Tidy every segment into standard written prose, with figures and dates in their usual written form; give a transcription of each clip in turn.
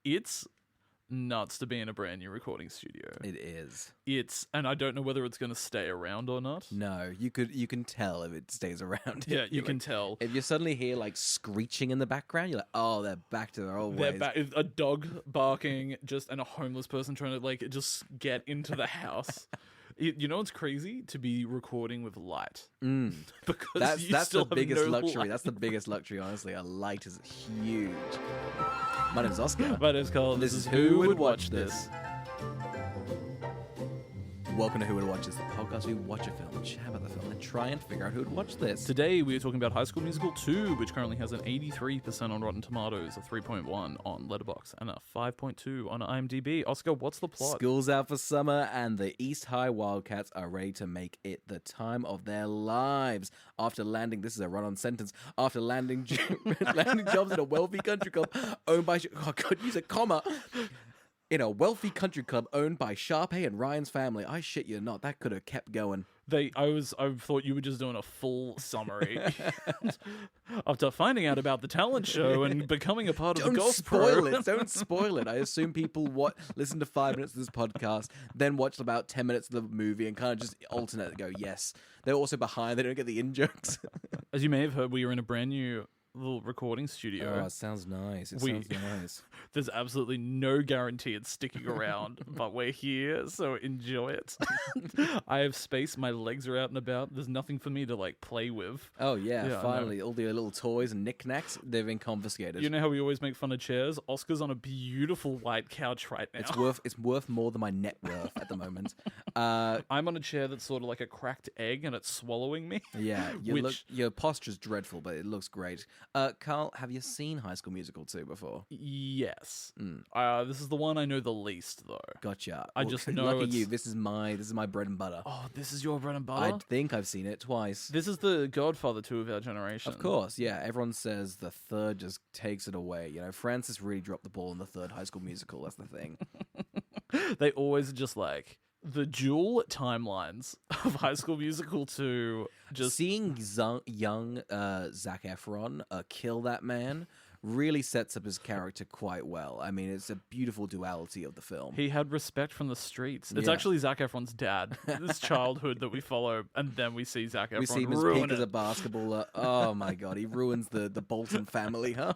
It's nuts to be in a brand new recording studio. It is. And I don't know whether it's going to stay around or not. No, you can tell if it stays around. Yeah, you can tell. If you suddenly hear like screeching in the background, you're like, oh, they're back to their old ways. A dog barking, and a homeless person trying to like just get into the house. You know what's crazy? To be recording with light. Because That's still the biggest have no luxury. light. That's the biggest luxury, honestly. A light is huge. My name's Oscar. My name's Carl. This is Who Would Watch This? Welcome to Who Would Watch This, the podcast where we watch a film, chat about the film, and try and figure out who would watch this. Today we are talking about High School Musical 2, which currently has an 83% on Rotten Tomatoes, a 3.1 on Letterboxd, and a 5.2 on IMDb. Oscar, what's the plot? School's out for summer, and the East High Wildcats are ready to make it the time of their lives. After landing, this is a run-on sentence, after landing jobs in a wealthy country club owned by... Oh, I could use a comma. In a wealthy country club owned by Sharpay and Ryan's family. I shit you not. That could have kept going. I thought you were just doing a full summary. After finding out about the talent show and becoming a part of the golf pro. Don't spoil it. I assume people listen to 5 minutes of this podcast, then watch about 10 minutes of the movie and kind of just alternate and go, yes. They're also behind. They don't get the in-jokes. As you may have heard, we are in a brand new little recording studio. Oh, it sounds nice. Sounds nice. There's absolutely no guarantee it's sticking around, but we're here, so enjoy it. I have space. My legs are out and about. There's nothing for me to like play with. Oh yeah finally, all the little toys and knickknacks, they've been confiscated. You know how we always make fun of chairs? Oscar's on a beautiful white couch right now. It's worth more than my net worth at the moment. I'm on a chair that's sort of like a cracked egg, and it's swallowing me. Yeah, your posture's dreadful, but it looks great. Carl, have you seen High School Musical 2 before? Yes. This is the one I know the least, though. Gotcha. I just know lucky you. This is my bread and butter. Oh, this is your bread and butter? I think I've seen it twice. This is the Godfather 2 of our generation. Of course, yeah. Everyone says the third just takes it away. You know, Francis really dropped the ball in the third High School Musical. That's the thing. They always just like... The dual timelines of High School Musical 2, just... Seeing young Zac Efron kill that man really sets up his character quite well. I mean, it's a beautiful duality of the film. He had respect from the streets. It's actually Zac Efron's dad, this childhood that we follow, and then we see Zac Efron we see him as peak as a basketballer. Oh my god, he ruins the Bolton family, huh?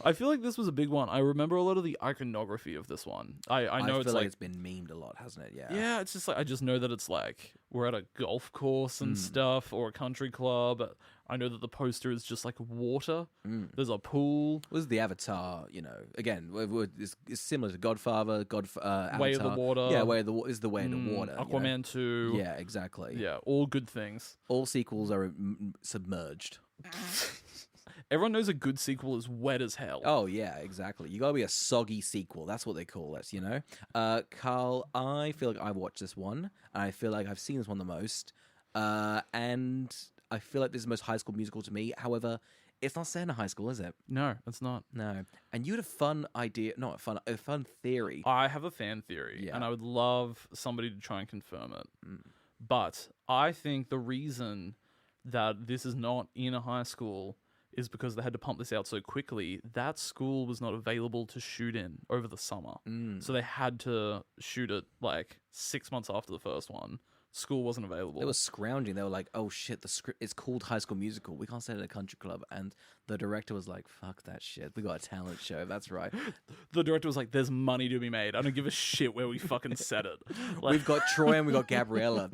I feel like this was a big one. I remember a lot of the iconography of this one. I know feel like it's been memed a lot, hasn't it? Yeah. Yeah, it's just like I just know that it's like we're at a golf course and stuff, or a country club. I know that the poster is just like water. There's a pool. What is the Avatar? You know, again, it's similar to Godfather. Avatar. Way of the Water. Yeah, Way of the is the Way of the Water. Aquaman 2. Yeah, exactly. Yeah, all good things. All sequels are submerged. Everyone knows a good sequel is wet as hell. Oh, yeah, exactly. You gotta be a soggy sequel. That's what they call it, you know? Carl, I feel like I've watched this one, and I feel like I've seen this one the most, and I feel like this is the most High School Musical to me. However, it's not set in a high school, is it? No, it's not. No. And you had a fun idea, not a fun theory. I have a fan theory, and I would love somebody to try and confirm it. But I think the reason that this is not in a high school is because they had to pump this out so quickly. That school was not available to shoot in over the summer. So they had to shoot it like 6 months after the first one. School wasn't available. They were scrounging. They were like, oh shit, the script is called High School Musical. We can't set it at a country club. And the director was like, fuck that shit. We got a talent show. That's right. The director was like, there's money to be made. I don't give a shit where we fucking set it. Like, we've got Troy and we've got Gabriella.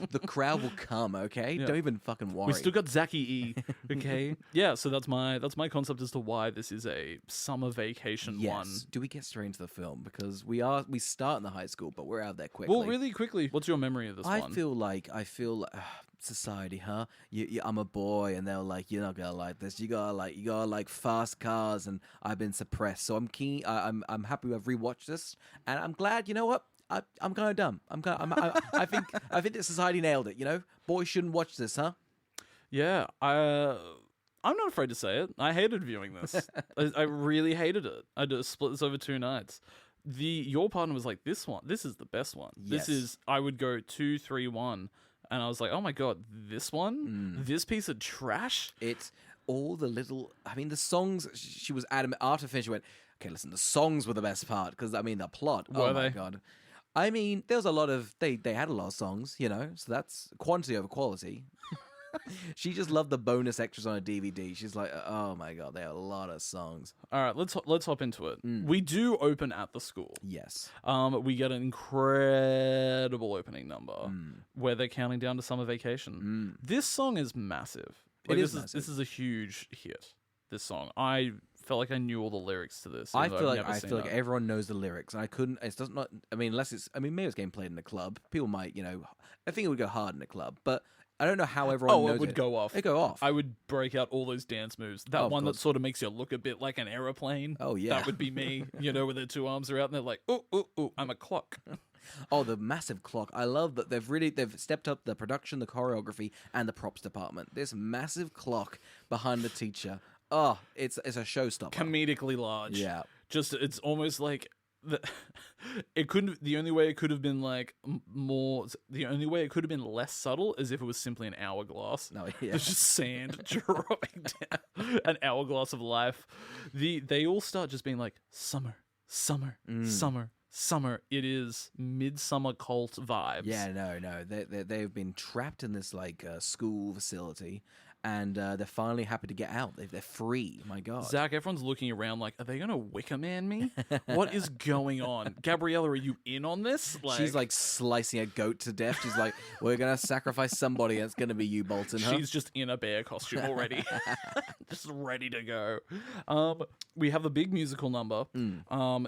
The crowd will come, okay? Yeah. Don't even fucking worry. We still got Zachy E, okay? Yeah, so that's my concept as to why this is a summer vacation one. Do we get straight into the film? Because we start in the high school, but we're out there quickly. Well, really quickly, what's your memory of this one? I feel like society, huh? I'm a boy, and they're like, you're not gonna like this. You gotta like fast cars, and I've been suppressed. So I'm keen. I'm happy I've rewatched this, and I'm glad. You know what? I'm kind of dumb. I think that society nailed it. You know, boys shouldn't watch this, huh? Yeah. I'm not afraid to say it. I hated viewing this. I really hated it. I had to split this over 2 nights. Your partner was like, this is the best one. Yes. I would go 2, 3, 1. And I was like, oh my God, this one? This piece of trash? It's all the little... I mean, the songs, she was adamant... After finish, she went, Okay, listen, the songs were the best part because I mean the plot. Were oh my they? god. I mean, there was a lot of they had a lot of songs, you know, so that's quantity over quality. She just loved the bonus extras on a DVD. She's like, oh my god, there are a lot of songs. All right, let's hop into it. We do open at the school. Yes. We get an incredible opening number where they're counting down to summer vacation. This song is massive. Like, this is a huge hit. This song, I felt like I knew all the lyrics to this. I feel like everyone knows the lyrics, and I couldn't. It does not. I mean, unless it's. I mean, maybe it's getting played in a club. People might, you know. I think it would go hard in a club, but I don't know how everyone knows it would go off. It go off. I would break out all those dance moves. That one that sort of makes you look a bit like an aeroplane. Oh, yeah. That would be me, you know, with their two arms are out and they're like, ooh, ooh, ooh, I'm a clock. Oh, the massive clock. I love that they've stepped up the production, the choreography, and the props department. This massive clock behind the teacher. Oh, it's a showstopper. Comedically large. Yeah. Just, it's almost like... the only way it could have been like the only way it could have been less subtle is if it was simply an hourglass. No, yeah. There's just sand dropping down, an hourglass of life. They all start just being like summer, summer, summer, summer. It is midsummer cult vibes. Yeah, no. They've been trapped in this like school facility. And they're finally happy to get out. They're free. My God. Zac Efron's looking around like, are they going to Wicker Man me? What is going on? Gabriella, are you in on this? She's like slicing a goat to death. She's like, we're going to sacrifice somebody and it's going to be you, Bolton, huh? She's just in a bear costume already. Just ready to go. We have the big musical number.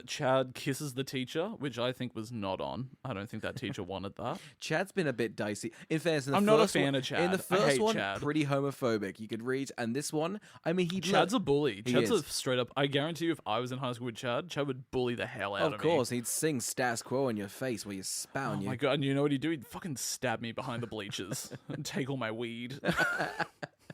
Chad kisses the teacher, which I think was not on. I don't think that teacher wanted that. Chad's been a bit dicey. In fairness, I'm not a fan of Chad. In the first one, Chad. pretty homophobic. You could read, and this one, I mean, Chad's a bully. Chad's a straight up. I guarantee you, if I was in high school with Chad would bully the hell out of me. Of course, he'd sing "Status Quo" in your face while you spat on you. Oh my god! And you know what he'd do? He'd fucking stab me behind the bleachers and take all my weed.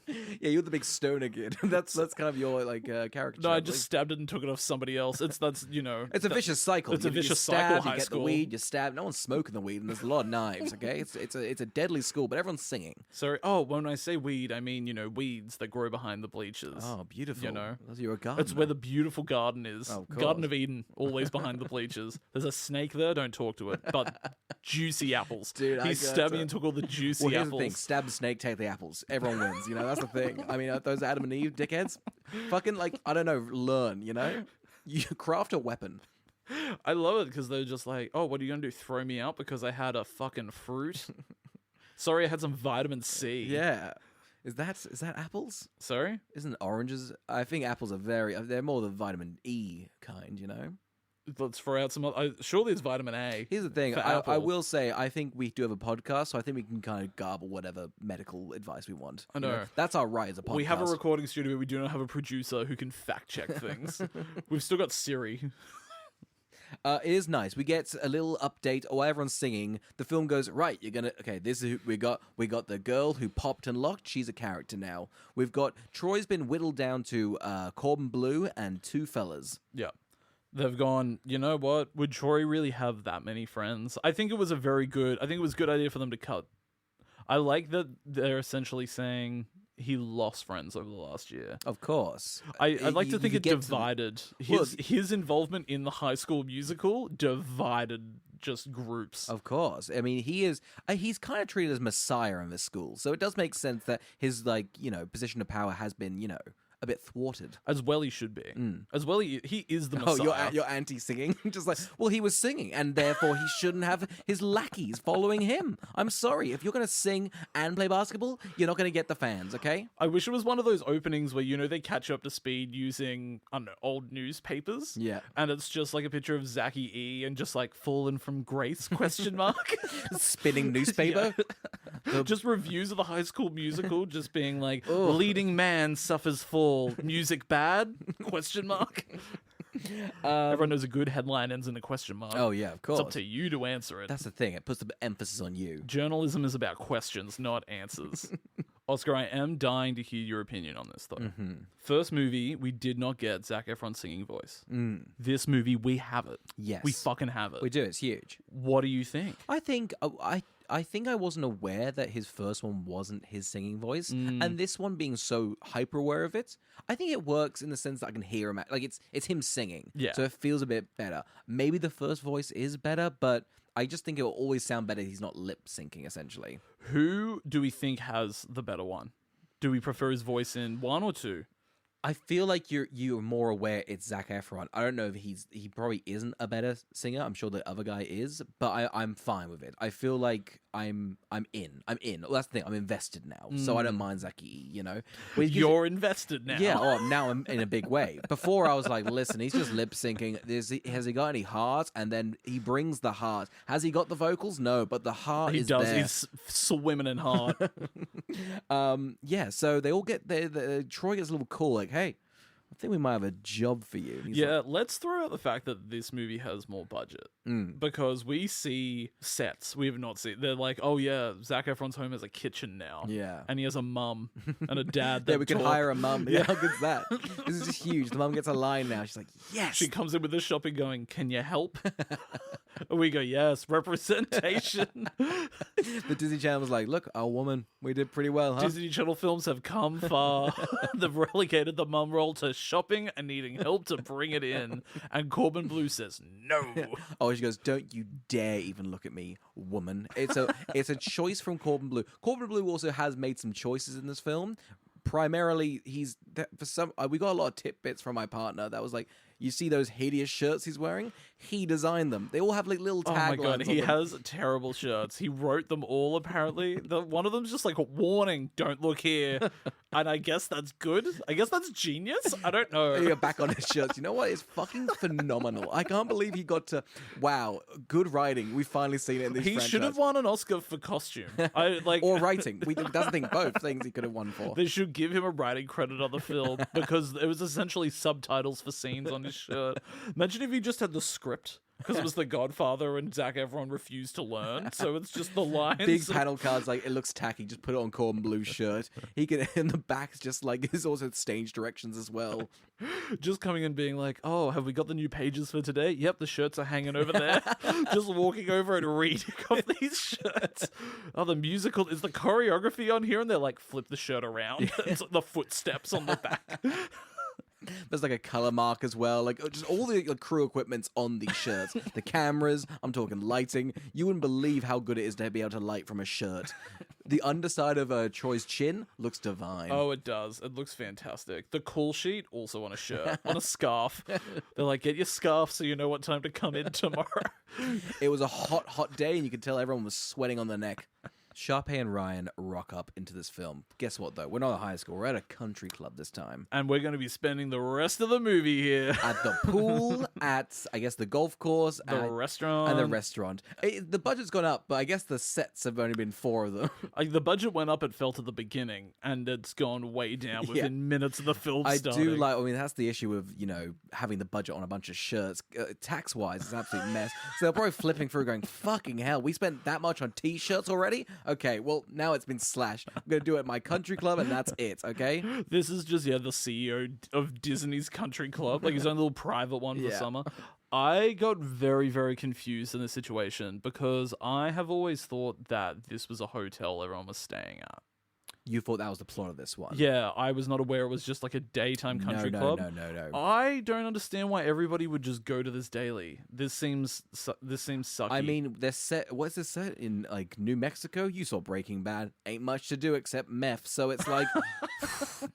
Yeah, you're the big stoner kid. That's kind of your like character. No, I just stabbed it and took it off somebody else. That's you know. It's a vicious cycle. It's a vicious cycle. High you get school. the weed, you stab. No one's smoking the weed, and there's a lot of knives. Okay, it's a deadly school, but everyone's singing. Sorry. Oh, when I say weed, I mean weeds that grow behind the bleachers. Oh, beautiful. You know, you're a gardener. It's where the beautiful garden is. Oh, Garden of Eden, always behind the bleachers. There's a snake there. Don't talk to it. But juicy apples. Dude, he stabbed me and took all the juicy here's apples. The thing: stab the snake, take the apples. Everyone wins. You know, that's the thing. I mean, those Adam and Eve dickheads, fucking like I don't know, learn. You know, you craft a weapon. I love it because they're just like, oh, what are you gonna do? Throw me out because I had a fucking fruit? Sorry, I had some vitamin C. Yeah. Is that apples? Sorry? Isn't oranges? I think apples are they're more the vitamin E kind, you know? Let's throw out some. Surely it's vitamin A. Here's the thing. I will say, I think we do have a podcast, so I think we can kind of garble whatever medical advice we want. I know. You know? That's our right as a podcast. We have a recording studio. We do not have a producer who can fact check things. We've still got Siri. It is nice. We get a little update while everyone's singing. The film goes, right, you're gonna this is who we got the girl who popped and locked. She's a character now. We've got Troy's been whittled down to Corbin Bleu and two fellas. Yeah. They've gone, you know what? Would Troy really have that many friends? I think it was a good idea for them to cut. I like that they're essentially saying he lost friends over the last year. Of course. I'd like to think it divided. His involvement in the High School Musical divided just groups. Of course. I mean, he's kind of treated as Messiah in this school. So it does make sense that his position of power has been, a bit thwarted. As well he should be. As well he is the Messiah. Oh, you're anti-singing? Just like, well, he was singing, and therefore he shouldn't have his lackeys following him. I'm sorry. If you're going to sing and play basketball, you're not going to get the fans, okay? I wish it was one of those openings where, they catch you up to speed using, I don't know, old newspapers. Yeah. And it's just like a picture of Zachy E and just like fallen from grace, ? Spinning newspaper. Yeah. Just reviews of the High School Musical just being like, leading man suffers fall. Music bad? ? Everyone knows a good headline ends in a question mark. Oh, yeah, of course. It's up to you to answer it. That's the thing. It puts the emphasis on you. Journalism is about questions, not answers. Oscar, I am dying to hear your opinion on this, though. Mm-hmm. First movie, we did not get Zac Efron's singing voice. This movie, we have it. Yes. We fucking have it. We do. It's huge. What do you think? I think I think I wasn't aware that his first one wasn't his singing voice, and this one being so hyper aware of it, I think it works in the sense that I can hear him. Like it's him singing, so it feels a bit better. Maybe the first voice is better, but I just think it will always sound better. He's not lip syncing essentially. Who do we think has the better one? Do we prefer his voice in 1 or 2? I feel like you're more aware it's Zac Efron. I don't know if he probably isn't a better singer. I'm sure the other guy is, but I'm fine with it. I feel like I'm in. Well, that's the thing. I'm invested now, so I don't mind Zaki. You know, You're invested now. Yeah. Oh, now I'm in a big way. Before I was like, listen, he's just lip syncing. Has he got any heart? And then he brings the heart. Has he got the vocals? No, but the heart is there. He's swimming in heart. Yeah. So they all get Troy gets a little cool. Like, hey, I think we might have a job for you. Yeah, let's throw out the fact that this movie has more budget. Because we see sets we have not seen. They're like, oh yeah, Zac Efron's home has a kitchen now. Yeah. And he has a mum and a dad. Yeah, we could hire a mum. Yeah, how good's that? This is just huge. The mum gets a line now. She's like, yes. She comes in with the shopping going, can you help? And we go, yes, representation. The Disney Channel was like, look, our woman, we did pretty well, huh? Disney Channel films have come far. They've relegated the mum role to shopping and needing help to bring it in. And Corbin Bleu says, no. Oh, she goes, don't you dare even look at me, woman. It's a choice from Corbin Bleu. Corbin Bleu also has made some choices in this film. Primarily, we got a lot of tidbits from my partner that was like, you see those hideous shirts he's wearing? He designed them. They all have like little taglines. Oh my god, he has terrible shirts. He wrote them all apparently. One of them's just like, warning, don't look here. And I guess that's good. I guess that's genius. I don't know. Yeah, back on his shirts. You know what? It's fucking phenomenal. I can't believe he got to. Wow, good writing. We've finally seen it in this franchise. He should have won an Oscar for costume. Or writing. That's the thing. Both things he could have won for. They should give him a writing credit on the film because it was essentially subtitles for scenes on his shirt. Imagine if he just had the script. Because it was The Godfather and Zac Efron refused to learn, so it's just the lines. Big panel cards, like, it looks tacky, just put it on Corbin Bleu's shirt. He can, in the back's just like, there's also stage directions as well. Just coming in being like, oh, have we got the new pages for today? Yep, the shirts are hanging over there. Just walking over and reading off these shirts. Oh, the musical, is the choreography on here? And they're like, flip the shirt around. Yeah. It's like the footsteps on the back. There's like a color mark as well, like just all the crew equipment's on these shirts. The cameras, I'm talking lighting. You wouldn't believe how good it is to be able to light from a shirt. The underside of Troy's chin looks divine. Oh, it does. It looks fantastic. The call sheet, also on a shirt, on a scarf. They're like, get your scarf so you know what time to come in tomorrow. It was a hot, hot day, and you could tell everyone was sweating on the neck. Sharpay and Ryan rock up into this film. Guess what, though? We're not at high school. We're at a country club this time. And we're going to be spending the rest of the movie here. At the pool, at, I guess, the golf course. The restaurant. And the restaurant. The budget's gone up, but I guess the sets have only been 4 of them. The budget went up, it felt at the beginning, and it's gone way down within minutes of the film starting. That's the issue of, having the budget on a bunch of shirts. Tax-wise, it's an absolute mess. So they're probably flipping through going, fucking hell, we spent that much on T-shirts already? Okay, well, now it's been slashed. I'm going to do it at my country club, and that's it, okay? This is just, the CEO of Disney's country club, like his own little private one for summer. I got very, very confused in this situation because I have always thought that this was a hotel everyone was staying at. You thought that was the plot of this one? Yeah, I was not aware it was just like a daytime country club. No. I don't understand why everybody would just go to this daily. This seems sucky. I mean, they're set. What's this set in like New Mexico? You saw Breaking Bad. Ain't much to do except meth. So it's like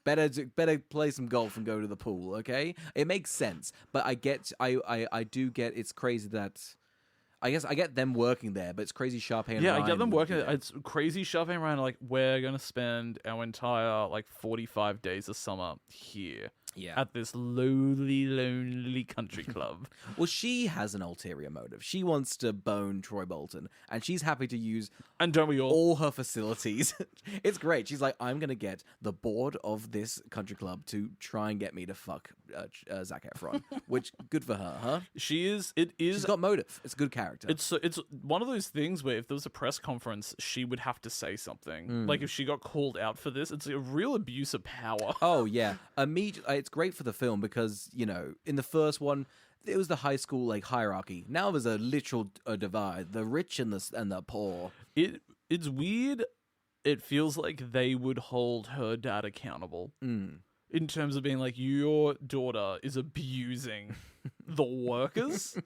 better play some golf and go to the pool. Okay, it makes sense. But I do get. It's crazy that. I guess I get them working there, but it's crazy Sharpay and Ryan. I get them working there. It's crazy Sharpay and Ryan are like, we're going to spend our entire 45 days of summer here. Yeah. At this lowly, lonely country club. Well, she has an ulterior motive. She wants to bone Troy Bolton, and she's happy to use and don't we all her facilities. It's great. She's like, I'm going to get the board of this country club to try and get me to fuck Zac Efron, which good for her, huh? She is. It is. She's got motive. It's a good character. It's one of those things where if there was a press conference, she would have to say something. Like if she got called out for this, it's a real abuse of power. Oh yeah, it's great for the film because in the first one it was the high school like hierarchy. Now there's a literal divide: the rich and the poor. It's weird. It feels like they would hold her dad accountable in terms of being like, your daughter is abusing the workers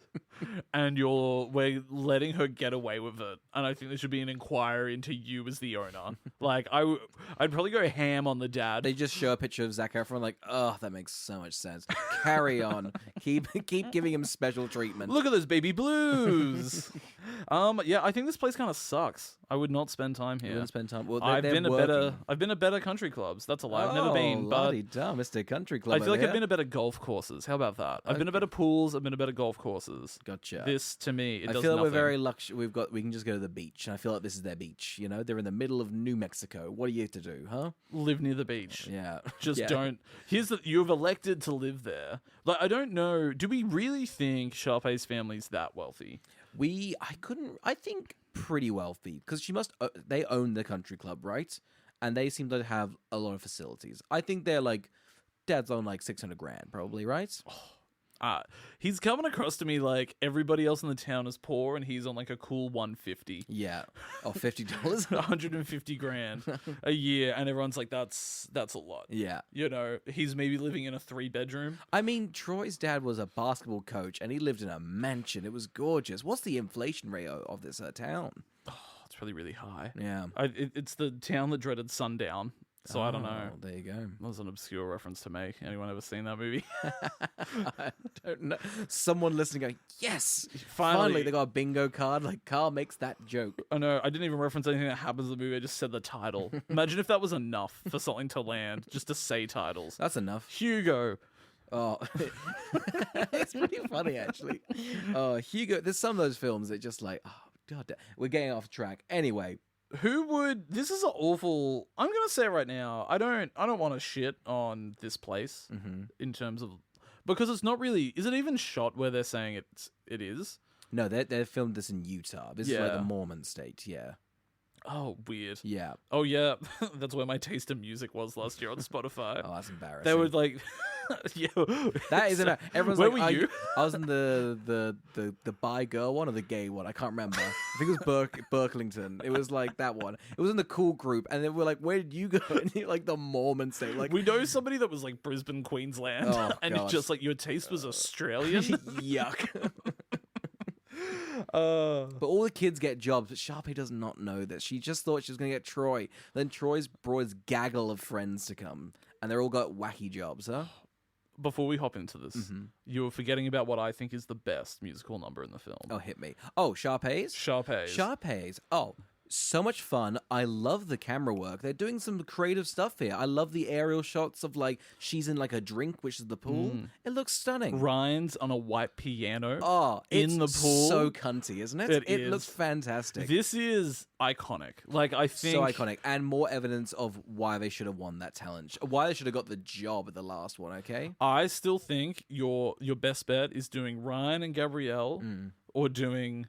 and we're letting her get away with it. And I think there should be an inquiry into you as the owner. Like, I'd probably go ham on the dad. They just show a picture of Zac Efron like, oh, that makes so much sense. Carry on. Keep giving him special treatment. Look at those baby blues. Yeah, I think this place kind of sucks. I would not spend time here. You wouldn't spend time. Well, I've been at better country clubs. That's a lie. I've never been, but Mr. Country Club. I feel like I've been to better golf courses. How about that? I've been to better pools. I've been to better golf courses. Gotcha. This to me, it does I feel like nothing. we're very lucky. We can just go to the beach, and I feel like this is their beach. They're in the middle of New Mexico. What are you to do, huh? Live near the beach. Yeah. Just Yeah. don't. You've elected to live there. Like, I don't know. Do we really think Sharpay's family's that wealthy? I think pretty wealthy because they own the country club, right? And they seem to have a lot of facilities. I think they're like, dad's on like 600 grand probably, right? He's coming across to me like everybody else in the town is poor and he's on like a cool 150. Yeah. Oh, $50. 150 grand a year, and everyone's like, that's a lot. Yeah. He's maybe living in a 3-bedroom. I mean, Troy's dad was a basketball coach and he lived in a mansion. It was gorgeous. What's the inflation rate of this town? Oh, it's really, really high. Yeah. It's the town that dreaded sundown. So I don't know. There you go. That was an obscure reference to make. Anyone ever seen that movie? I don't know. Someone listening going, yes! Finally they got a bingo card. Like, Carl makes that joke. I know. I didn't even reference anything that happens in the movie. I just said the title. Imagine if that was enough for something to land, just to say titles. That's enough. Hugo. Oh, it's pretty funny, actually. Oh, Hugo. There's some of those films that just like, oh, God damn. We're getting off track. Anyway. This is an awful, I'm going to say it right now, I don't want to shit on this place in terms of, because it's not really, is it even shot where they're saying it is? No, they filmed this in Utah. This is like the Mormon state, yeah. Oh, weird. Yeah. Oh, yeah. That's where my taste in music was last year on Spotify. Oh, that's embarrassing. They were like, yeah. That isn't. Everyone's where like, were you? I was in the bi girl one or the gay one. I can't remember. I think it was Berkelington. It was like that one. It was in the cool group, and then we're like, "Where did you go?" And you're like the Mormon state. Like we know somebody that was like Brisbane, Queensland, and it's just like your taste was Australian. Yuck. But all the kids get jobs, but Sharpay does not know this. She just thought she was going to get Troy. Then Troy's brought his gaggle of friends to come, and they're all got wacky jobs, huh? Before we hop into this, you're forgetting about what I think is the best musical number in the film. Oh, hit me. Oh, Sharpay's? Sharpay's. Oh, so much fun. I love the camera work. They're doing some creative stuff here. I love the aerial shots of like she's in like a drink, which is the pool. It looks stunning. Ryan's on a white piano. Oh, in the pool. So cunty, isn't it? It looks fantastic. This is iconic. Like I think so iconic, and more evidence of why they should have won that challenge. Why they should have got the job at the last one. Okay. I still think your best bet is doing Ryan and Gabrielle, or doing.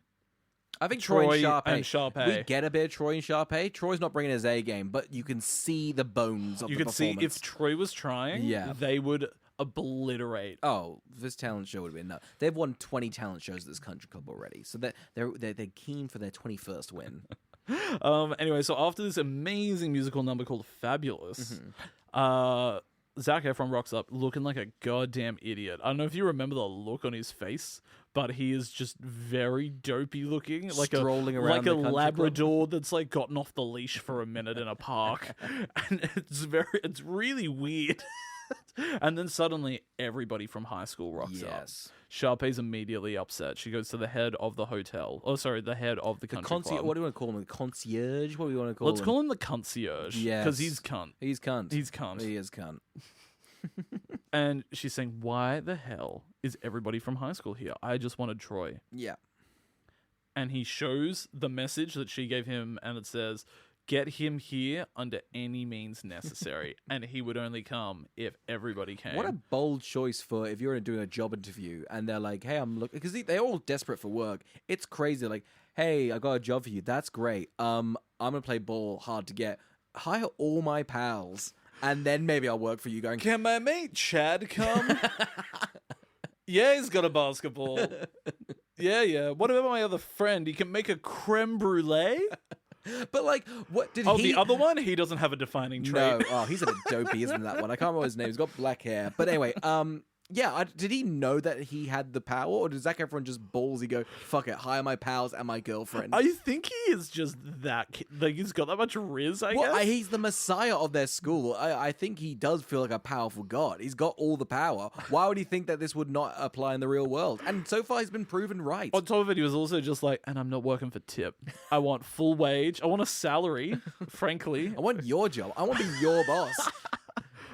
I think Troy and Sharpay. We get a bit of Troy and Sharpay. Troy's not bringing his A game, but you can see the bones of the performance. You could see if Troy was trying, they would obliterate. Oh, this talent show would have been nuts. They've won 20 talent shows at this country club already, so they're keen for their 21st win. Anyway, so after this amazing musical number called Fabulous, Zac Efron rocks up looking like a goddamn idiot. I don't know if you remember the look on his face, but he is just very dopey looking, like strolling around like a Labrador that's like gotten off the leash for a minute in a park, and it's really weird. And then suddenly everybody from high school rocks up. Sharpay's immediately upset. She goes to the head of the hotel. Oh, sorry, the head of the country club. What do you want to call him? The concierge? What do you want to call him? Let's call him the concierge. Yeah, because he's cunt. He's cunt. He's cunt. He is cunt. And she's saying, why the hell is everybody from high school here? I just wanted Troy. Yeah. And he shows the message that she gave him, and it says, get him here under any means necessary, and he would only come if everybody came. What a bold choice for if you're doing a job interview and they're like, hey, I'm looking, because they're all desperate for work. It's crazy. Like, hey, I got a job for you. That's great. I'm gonna play ball hard to get. Hire all my pals, and then maybe I'll work for you. Going, can my mate Chad come? Yeah, he's got a basketball. Yeah. What about my other friend? He can make a creme brulee. But like, what did he? The other one, he doesn't have a defining trait. No, he's a dopey, isn't that one? I can't remember his name. He's got black hair. But anyway, yeah, did he know that he had the power, or did Zac Efron just ballsy go, fuck it, hire my pals and my girlfriend? I think he is just that, like, he's got that much riz, I guess. He's the messiah of their school. I think he does feel like a powerful god. He's got all the power. Why would he think that this would not apply in the real world? And so far, he's been proven right. On top of it, he was also just like, and I'm not working for tip. I want full wage. I want a salary, frankly. I want your job. I want to be your boss.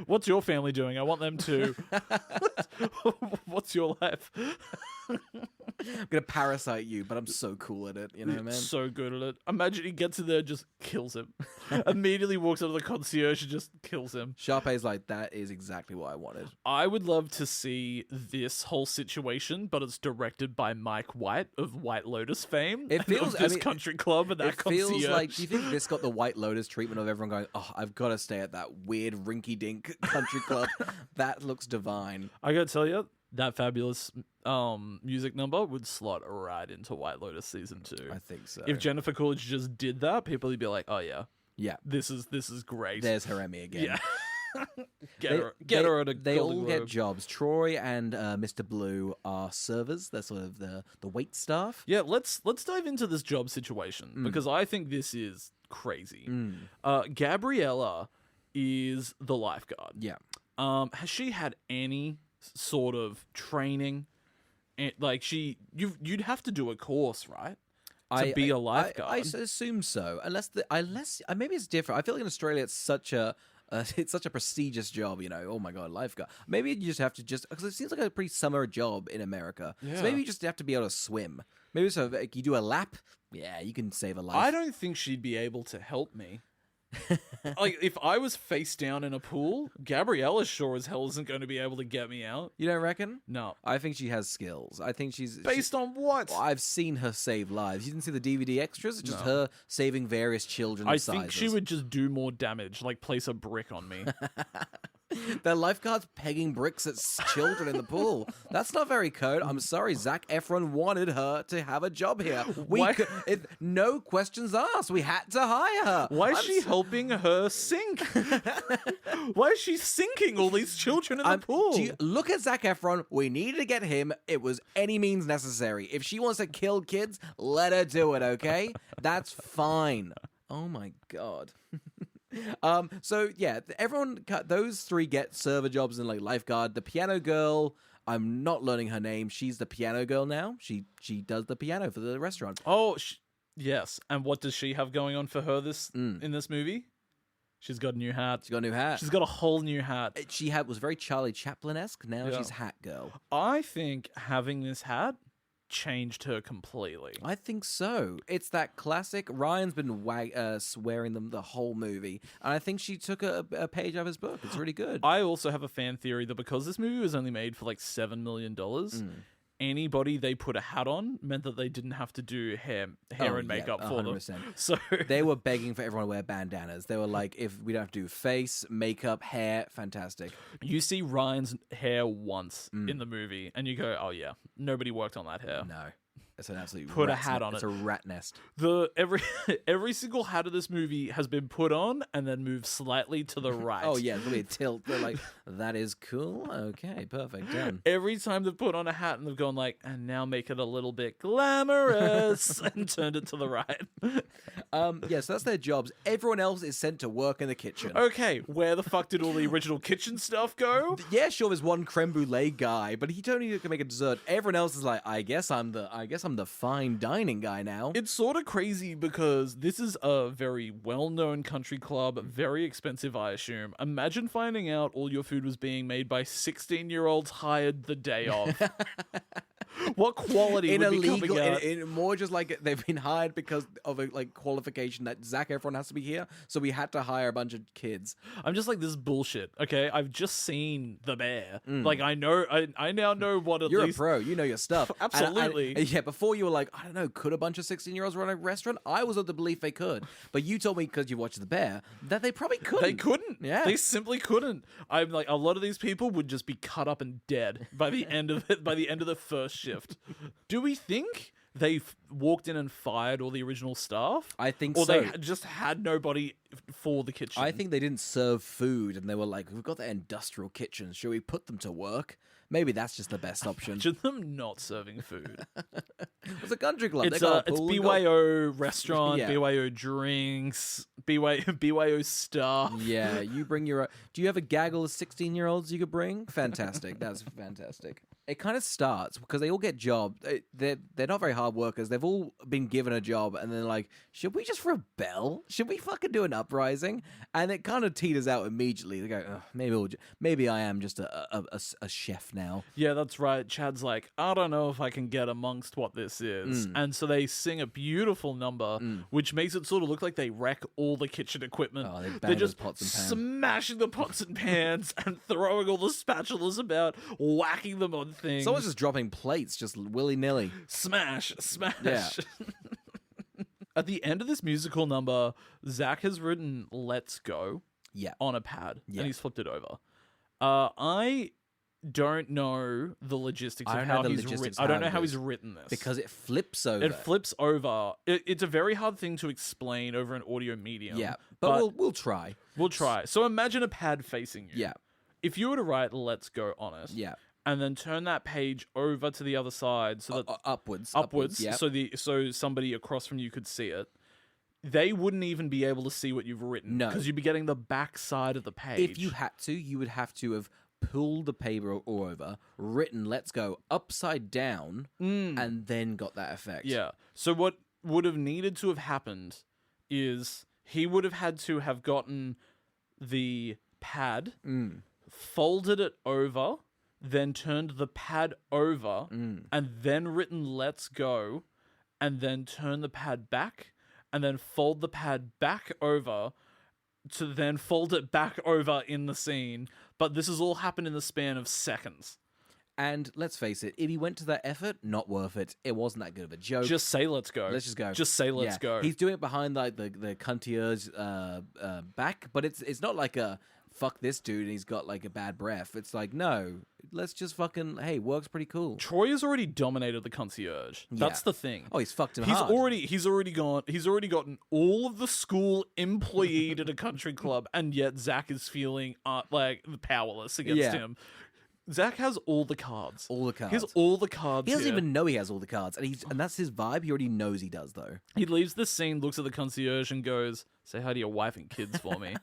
What's your family doing? I want them to. What's your life? I'm gonna parasite you, but I'm so cool at it, you know, man. So good at it. Imagine he gets in there and just kills him. Immediately walks out of the concierge and just kills him. Sharpay's like, that is exactly what I wanted. I would love to see this whole situation, but it's directed by Mike White of White Lotus fame. It feels of this country club and that concierge. Feels like. Do you think this got the White Lotus treatment of everyone going, oh, I've got to stay at that weird rinky-dink country club? That looks divine. I gotta tell you, that fabulous music number would slot right into White Lotus season 2. I think so. If Jennifer Coolidge just did that, people would be like, "Oh yeah, this is great." There's her Emmy again. Yeah, get her at a. They Golden all Globe. get jobs. Troy and Mr. Blue are servers. They're sort of the wait staff. Yeah, let's dive into this job situation because I think this is crazy. Gabriella is the lifeguard. Yeah. Has she had any sort of training? And like you'd have to do a course, right? To be a lifeguard. I assume so. Unless maybe it's different. I feel like in Australia it's such a prestigious job, you know. Oh my god, lifeguard. Maybe you just have to because it seems like a pretty summer job in America. Yeah. So maybe you just have to be able to swim. Maybe so like, you do a lap. Yeah, you can save a life. I don't think she'd be able to help me. Like, if I was face down in a pool, Gabriella sure as hell isn't going to be able to get me out. You don't reckon? No. I think she has skills. I think she's... Based on what? Well, I've seen her save lives. You didn't see the DVD extras? It's just her saving various children of I sizes. think she would just do more damage, like place a brick on me. The lifeguard's pegging bricks at children in the pool. That's not very code. I'm sorry, Zac Efron wanted her to have a job here. No questions asked. We had to hire her. Why is she helping her sink? Why is she sinking all these children in the pool? Look at Zac Efron. We needed to get him. It was any means necessary. If she wants to kill kids, let her do it, okay? That's fine. Oh my god. So yeah, those three get server jobs and like lifeguard. The piano girl, I'm not learning her name. She's the piano girl now. She does the piano for the restaurant. Oh, yes. And what does she have going on for her in this movie? She's got a new hat. She's got a new hat. She's got a whole new hat. She was very Charlie Chaplin-esque. Now she's hat girl. I think having this hat changed her completely. I think so. It's that classic. Ryan's been swearing them the whole movie, and I think she took a page out of his book. It's really good. I also have a fan theory that because this movie was only made for like $7 million, anybody they put a hat on meant that they didn't have to do hair and makeup for 100%. Them. So they were begging for everyone to wear bandanas. They were like, if we don't have to do face, makeup, hair, fantastic. You see Ryan's hair once in the movie, and you go, oh yeah, nobody worked on that hair. No. It's an absolute put a hat on it. It's a rat nest. Every single hat of this movie has been put on and then moved slightly to the right. Oh yeah, there'll be a tilt. They're like, that is cool. Okay, perfect, done. Every time they've put on a hat and they've gone like, and now make it a little bit glamorous and turned it to the right. So that's their jobs. Everyone else is sent to work in the kitchen. Okay, where the fuck did all the original kitchen stuff go? Yeah, sure, there's one creme brulee guy, but he only can make a dessert. Everyone else is like, I guess I'm the fine dining guy now. It's sort of crazy because this is a very well-known country club, very expensive, I assume. Imagine finding out all your food was being made by 16-year-olds hired the day of. What quality in would a be legal, coming out? in more just like they've been hired because of a like qualification that Zac Efron has to be here, so we had to hire a bunch of kids. I'm just like, this is bullshit. Okay, I've just seen The Bear. Like, I know, I now know what at You're least. a pro, you know your stuff. Absolutely. And yeah, before you were like, I don't know, could a bunch of 16-year-olds run a restaurant? I was of the belief they could, but you told me because you watched The Bear that they probably couldn't. They couldn't. Yeah. They simply couldn't. I'm like, a lot of these people would just be cut up and dead by the end of it. By the end of the first shift. Do we think they walked in and fired all the original staff? I think or so. Or they just had nobody for the kitchen? I think they didn't serve food, and they were like, "We've got the industrial kitchens. Should we put them to work?" Maybe that's just the best option. Imagine them not serving food. It's a country club. It's They got a it's pool and BYO restaurant, Yeah. BYO drinks, BYO stuff. Yeah, you bring your. Do you have a gaggle of 16-year-olds you could bring? Fantastic. That's fantastic. It kind of starts because they all get jobs. They're not very hard workers. They've all been given a job, and they're like, "Should we just rebel? Should we fucking do an uprising?" And it kind of teeters out immediately. They go, "Maybe maybe I am just a chef now." Yeah, that's right. Chad's like, I don't know if I can get amongst what this is. And so they sing a beautiful number, which makes it sort of look like they wreck all the kitchen equipment. Oh, they bang They're just those pots and pans. smashing the pots and pans and throwing all the spatulas about, whacking them on things. Someone's just dropping plates, just willy-nilly. Smash, smash. Yeah. At the end of this musical number, Zac has written "Let's Go" Yeah. on a pad, Yeah. and he's flipped it over. I don't know the logistics I of don't know how the he's logistics written. of I don't how know it how goes. he's written this Because it flips over. It flips over. It's a very hard thing to explain over an audio medium. Yeah, but we'll try. We'll try. So imagine a pad facing you. Yeah. If you were to write "Let's Go" on it. Yeah. And then turn that page over to the other side so that Upwards. upwards, so somebody across from you could see it. They wouldn't even be able to see what you've written. No. Because you'd be getting the back side of the page. If you had to, you would have to have pulled the paper all over, written "Let's Go" upside down, and then got that effect. Yeah. So what would have needed to have happened is he would have had to have gotten the pad, folded it over, then turned the pad over, and then written "Let's Go," and then turn the pad back, and then fold the pad back over to then fold it back over in the scene. But this has all happened in the span of seconds. And let's face it, if he went to that effort, not worth it. It wasn't that good of a joke. Just say "Let's go." Let's just go. Just say "Let's Yeah. go." He's doing it behind like the concierge back, but it's not like a fuck this dude and he's got like a bad breath. It's like, no, let's just fucking, hey, work's pretty cool. Troy has already dominated the concierge. That's the thing. Oh, he's fucked him He's hard. already gotten all of the school employed at a country club, and yet Zac is feeling like powerless against him. Zac has all the cards. All the cards. He has all the cards. He doesn't here. even know he has all the cards, and that's his vibe. He already knows he does, though. He leaves the scene, looks at the concierge, and goes, "Say hi to your wife and kids for me."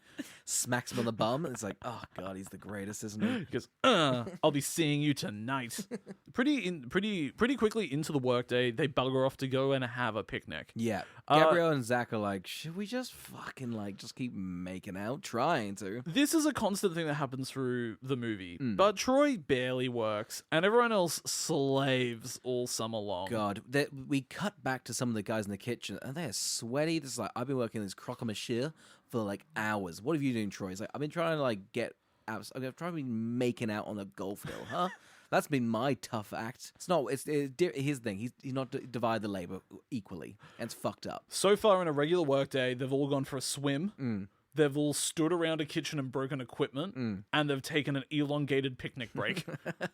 Smacks him on the bum, and it's like, oh god, he's the greatest, isn't he? He goes, "I'll be seeing you tonight." Pretty quickly into the workday, they bugger off to go and have a picnic. Yeah. Gabriella and Zac are like, should we just fucking just keep making out, trying to? This is a constant thing that happens through the movie, but Troy barely works, and everyone else slaves all summer long. God, we cut back to some of the guys in the kitchen, and they're sweaty. This is like, I've been working this croque-monsieur for like hours. What have you doing, Troy? He's like, I've been trying to get out. I've tried to be making out on a golf hill, huh? That's been my tough act. It's not. It's his thing. He's not divide the labor equally, and it's fucked up. So far in a regular workday, they've all gone for a swim. They've all stood around a kitchen and broken equipment, and they've taken an elongated picnic break.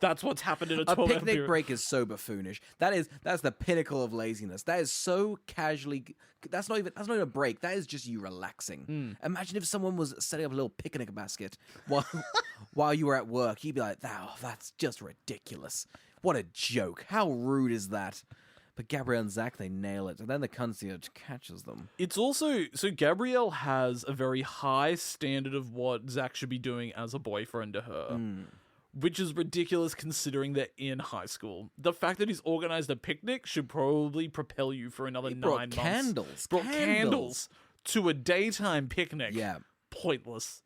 That's what's happened in a 12-hour picnic period. break is so buffoonish. That's the pinnacle of laziness. That is so casually. That's not even a break. That is just you relaxing. Imagine if someone was setting up a little picnic basket while you were at work. You'd be like, "Oh, that's just ridiculous. What a joke. How rude is that?" But Gabrielle and Zac, they nail it. And then the concierge catches them. It's also... So Gabrielle has a very high standard of what Zac should be doing as a boyfriend to her. Which is ridiculous considering they're in high school. The fact that he's organized a picnic should probably propel you for another 9 months. Candles. Brought candles to a daytime picnic. Yeah. Pointless.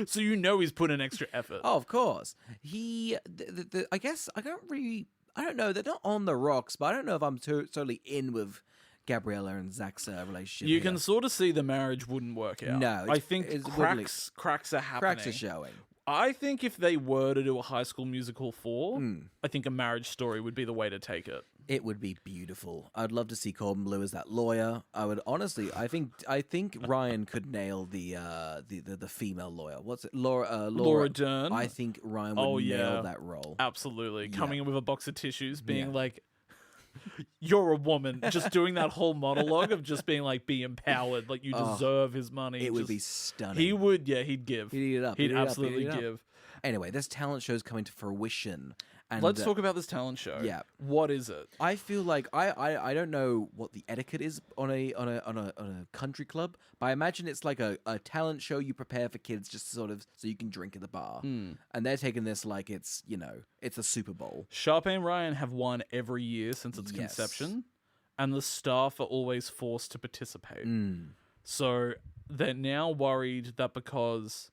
So you know he's put in extra effort. Oh, of course. I guess I I don't know. They're not on the rocks, but I don't know if I'm totally in with Gabriella and Zach's relationship. You can sort of see the marriage wouldn't work out. No, I think cracks are happening. Cracks are showing. I think if they were to do a High School Musical 4, I think A Marriage Story would be the way to take it. It would be beautiful. I'd love to see Corbin Bleu as that lawyer. I would honestly. I think Ryan could nail the female lawyer. What's it? Laura Dern. I think Ryan would nail that role. Absolutely. Coming in with a box of tissues, being like, "You're a woman," just doing that whole monologue of just being like, "Be empowered, like you deserve his money." It would be stunning. He would, he'd give. He'd eat it up. He'd absolutely give. Anyway, this talent show is coming to fruition. And let's talk about this talent show. Yeah, what is it? I feel like I don't know what the etiquette is on a country club, but I imagine it's like a talent show you prepare for kids just sort of so you can drink at the bar. And they're taking this like it's a Super Bowl. Sharpay and Ryan have won every year since its conception, and the staff are always forced to participate. So they're now worried that because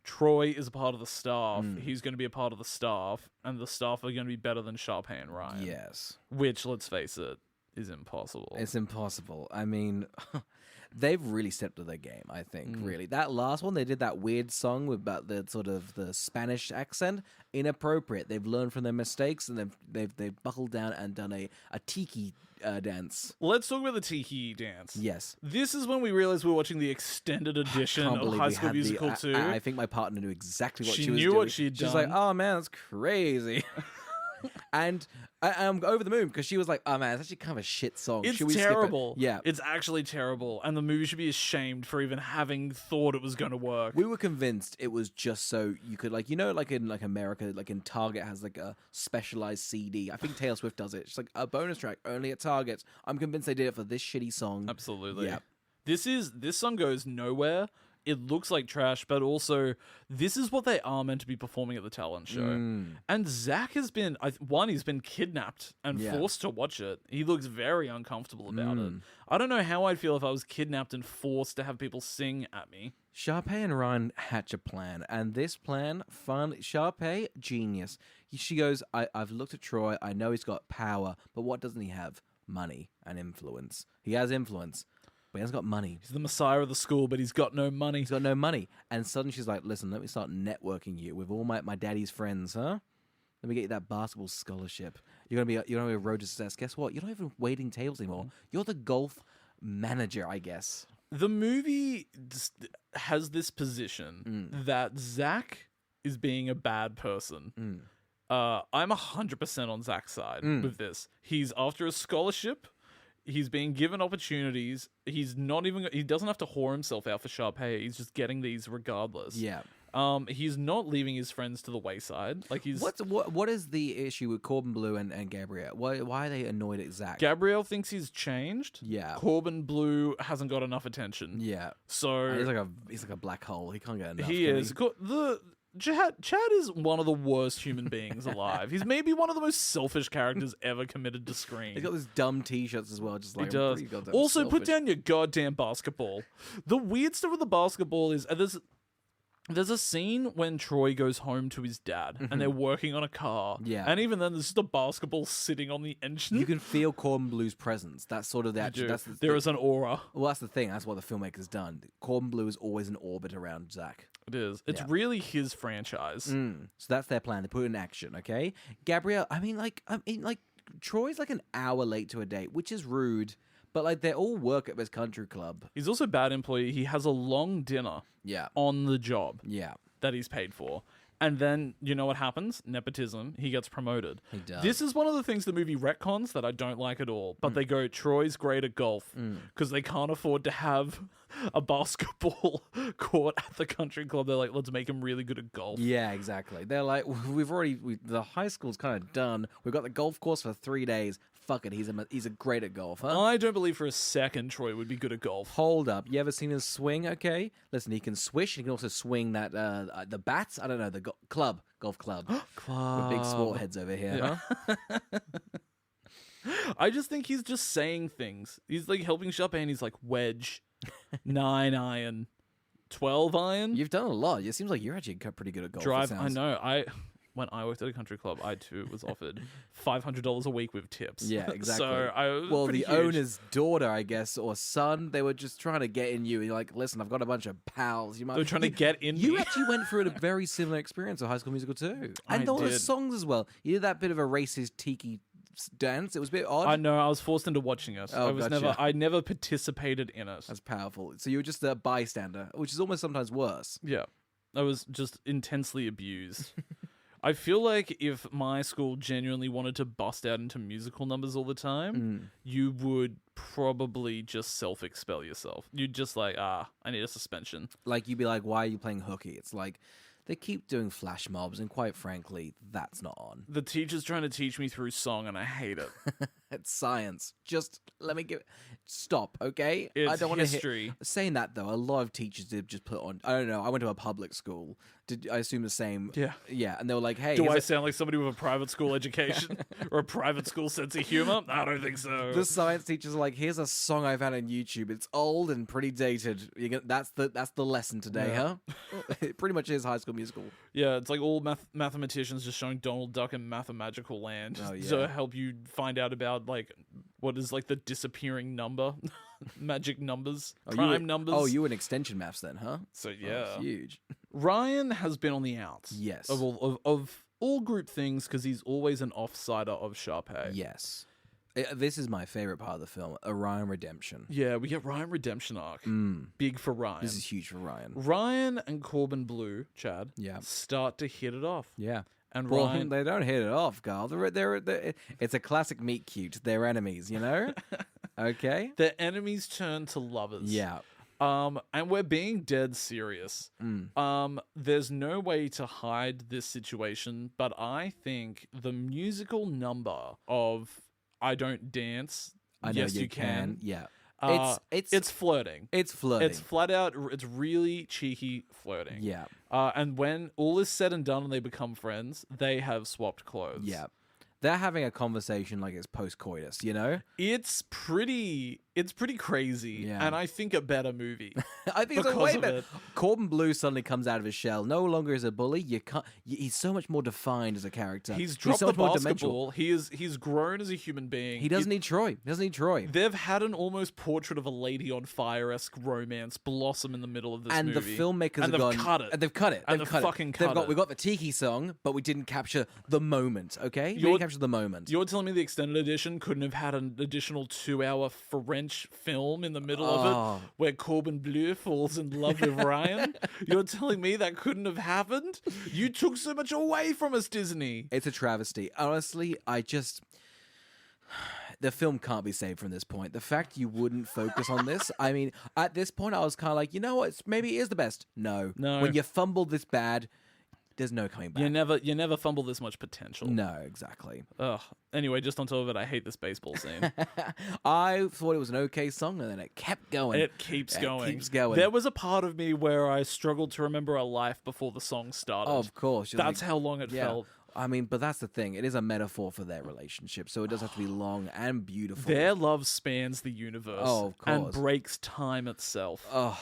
Troy is a part of the staff, he's going to be a part of the staff, and the staff are going to be better than Sharpay and Ryan. Yes. Which, let's face it, is impossible. It's impossible. I mean, they've really stepped up their game, I think, really. That last one, they did that weird song about the sort of the Spanish accent. Inappropriate. They've learned from their mistakes, and they've buckled down and done a tiki dance. Let's talk about the tiki dance. Yes. This is when we realized we were watching the extended edition of High School Musical 2. I think my partner knew exactly what she was doing. She knew what she'd done. She's like, oh man, that's crazy. And I'm over the moon because she was like, oh man, it's actually kind of a shit song. It's Should we terrible. Skip it? Yeah. It's actually terrible. And the movie should be ashamed for even having thought it was going to work. We were convinced it was just so you could like in like America, like in Target has like a specialized CD. I think Taylor Swift does it. It's like a bonus track only at Target. I'm convinced they did it for this shitty song. Absolutely. Yeah. This song goes nowhere. It looks like trash, but also this is what they are meant to be performing at the talent show. And Zach has been, he's been kidnapped and forced to watch it. He looks very uncomfortable about it. I don't know how I'd feel if I was kidnapped and forced to have people sing at me. Sharpay and Ryan hatch a plan, and this plan, fun. Sharpay, genius. She goes, I've looked at Troy. I know he's got power, but what doesn't he have? Money and influence. He has influence. But he hasn't got money. He's the messiah of the school, but he's got no money. He's got no money. And suddenly she's like, listen, let me start networking you with all my daddy's friends, huh? Let me get you that basketball scholarship. You're gonna be a road to success. Guess what? You're not even waiting tables anymore. You're the golf manager, I guess. The movie has this position that Zach is being a bad person. I'm 100% on Zach's side with this. He's after a scholarship. He's being given opportunities. He doesn't have to whore himself out for Sharpay. He's just getting these regardless. Yeah. He's not leaving his friends to the wayside. Like what is the issue with Corbin Bleu and Gabrielle? Why are they annoyed at Zach? Gabrielle thinks he's changed. Yeah. Corbin Bleu hasn't got enough attention. Yeah. So he's like a black hole. He can't get enough. He is. Chad is one of the worst human beings alive. He's maybe one of the most selfish characters ever committed to screen. He's got these dumb t-shirts as well. Just like, he does. Also, selfish. Put down your goddamn basketball. The weird stuff with the basketball is there's a scene when Troy goes home to his dad and they're working on a car. Yeah. And even then, there's just a basketball sitting on the engine. You can feel Corbin Bleu's presence. That's sort of the action. There is an aura. Well, that's the thing. That's what the filmmaker's done. Corbin Bleu is always in orbit around Zach. It is. It's really his franchise. So that's their plan. They put it in action, okay? Gabrielle, I mean, Troy's like an hour late to a date, which is rude. But like they all work at this country club. He's also a bad employee. He has a long dinner on the job that he's paid for. And then, you know what happens? Nepotism. He gets promoted. He does. This is one of the things the movie retcons that I don't like at all. But they go, Troy's great at golf because they can't afford to have a basketball court at the country club. They're like, let's make him really good at golf. Yeah, exactly. They're like, the high school's kind of done. We've got the golf course for 3 days. Fuck it, he's a great at golf, huh? I don't believe for a second Troy would be good at golf. Hold up, you ever seen him swing? Okay, listen, he can swish. He can also swing that the bats. I don't know, the golf club. We're big sport heads over here, huh? I just think he's just saying things. He's like helping Sharpay, and he's like wedge, 9 iron, 12 iron. You've done a lot. It seems like you're actually pretty good at golf. Drive. I know. when I worked at a country club, I too was offered $500 a week with tips. Yeah, exactly. So well, the huge. owner's daughter, I guess, or son, they were just trying to get in you. And you're like, listen, I've got a bunch of pals. You might. They're trying to get in You me. actually went through a very similar experience of High School Musical too, I and all the did. songs as well. You did that bit of a racist tiki dance. It was a bit odd. I know. I was forced into watching it. Oh, gotcha. I never participated in it. That's powerful. So you were just a bystander, which is almost sometimes worse. Yeah. I was just intensely abused. I feel like if my school genuinely wanted to bust out into musical numbers all the time, you would probably just self-expel yourself. You'd just like, I need a suspension. Like, you'd be like, why are you playing hooky? It's like, they keep doing flash mobs, and quite frankly, that's not on. The teacher's trying to teach me through song, and I hate it. It's science. Just let me stop, okay? It's I don't want history. to saying that, though, a lot of teachers did just put on... I don't know. I went to a public school. Did I assume the same? Yeah. Yeah, and they were like, hey... Do I sound like somebody with a private school education or a private school sense of humor? I don't think so. The science teachers are like, here's a song I found on YouTube. It's old and pretty dated. That's the lesson today, huh? It pretty much is High School Musical. Yeah, it's like all mathematicians just showing Donald Duck in Mathemagical Land to help you find out about like what is like the disappearing number, magic numbers, prime numbers. Oh, you were in extension maths then, huh? So yeah, that's huge. Ryan has been on the outs. Yes, of all group things because he's always an offsider of Sharpay. Yes. This is my favorite part of the film, Orion Redemption. Yeah, we get Ryan Redemption arc. Big for Ryan. This is huge for Ryan. Ryan and Corbin Blue, Chad, start to hit it off. Yeah. And well, Ryan... they don't hit it off, Carl. It's a classic meet cute. They're enemies, you know? Okay? Their enemies turn to lovers. Yeah. And we're being dead serious. There's no way to hide this situation, but I think the musical number of I Don't Dance, I know you can. Yeah. It's flirting. It's flirting. It's flat out. It's really cheeky flirting. Yeah. And when all is said and done and they become friends, they have swapped clothes. Yeah. They're having a conversation like it's post-coitus, you know? It's pretty crazy, and I think a better movie. I think it's a way better. Corbin Blue suddenly comes out of his shell. No longer is a bully. He's so much more defined as a character. He's dropped so the much more basketball. He's grown as a human being. He doesn't need Troy. They've had an almost portrait of a lady on fire-esque romance blossom in the middle of this movie. And the filmmakers have gone... cut it. And they've cut it. And they've fucking cut it. We got the Tiki song, but we didn't capture the moment, okay? We didn't capture the moment. You're telling me the extended edition couldn't have had an additional 2-hour French film in the middle of it where Corbin Bleu falls in love with Ryan? You're telling me that couldn't have happened? You took so much away from us, Disney. It's a travesty. Honestly, the film can't be saved from this point. The fact you wouldn't focus on this, I mean, at this point I was kind of like, you know what, maybe it is the best. No. When you fumble this bad, there's no coming back. You never fumble this much potential. No, exactly. Ugh. Anyway, just on top of it, I hate this baseball scene. I thought it was an okay song, and then it kept going. It keeps going. It keeps going. There was a part of me where I struggled to remember a life before the song started. Oh, of course. That's how long it felt. I mean, but that's the thing. It is a metaphor for their relationship, so it does have to be long and beautiful. Their love spans the universe. Oh, of course. And breaks time itself. Oh,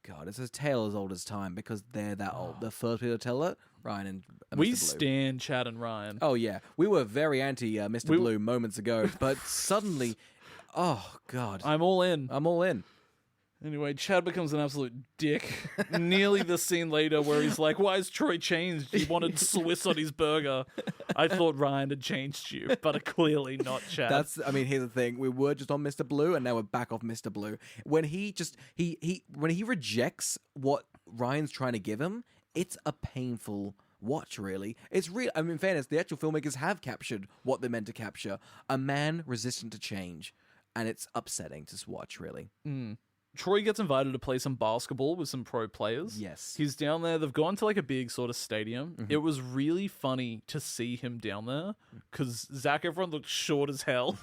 God. It's a tale as old as time because they're that old. The first people to tell it, Ryan and Mr. We Blue. stan Chad and Ryan. Oh, yeah. We were very anti Mr. Blue moments ago, but suddenly, oh, God. I'm all in. I'm all in. Anyway, Chad becomes an absolute dick. Nearly the scene later where he's like, why is Troy changed? He wanted Swiss on his burger. I thought Ryan had changed you, but clearly not Chad. Here's the thing. We were just on Mr. Blue, and now we're back off Mr. Blue. When he when he rejects what Ryan's trying to give him, it's a painful watch, really. It's real. I mean, in fairness, the actual filmmakers have captured what they're meant to capture. A man resistant to change. And it's upsetting to watch, really. Troy gets invited to play some basketball with some pro players. Yes. He's down there. They've gone to like a big sort of stadium. It was really funny to see him down there because Zac Efron looked short as hell.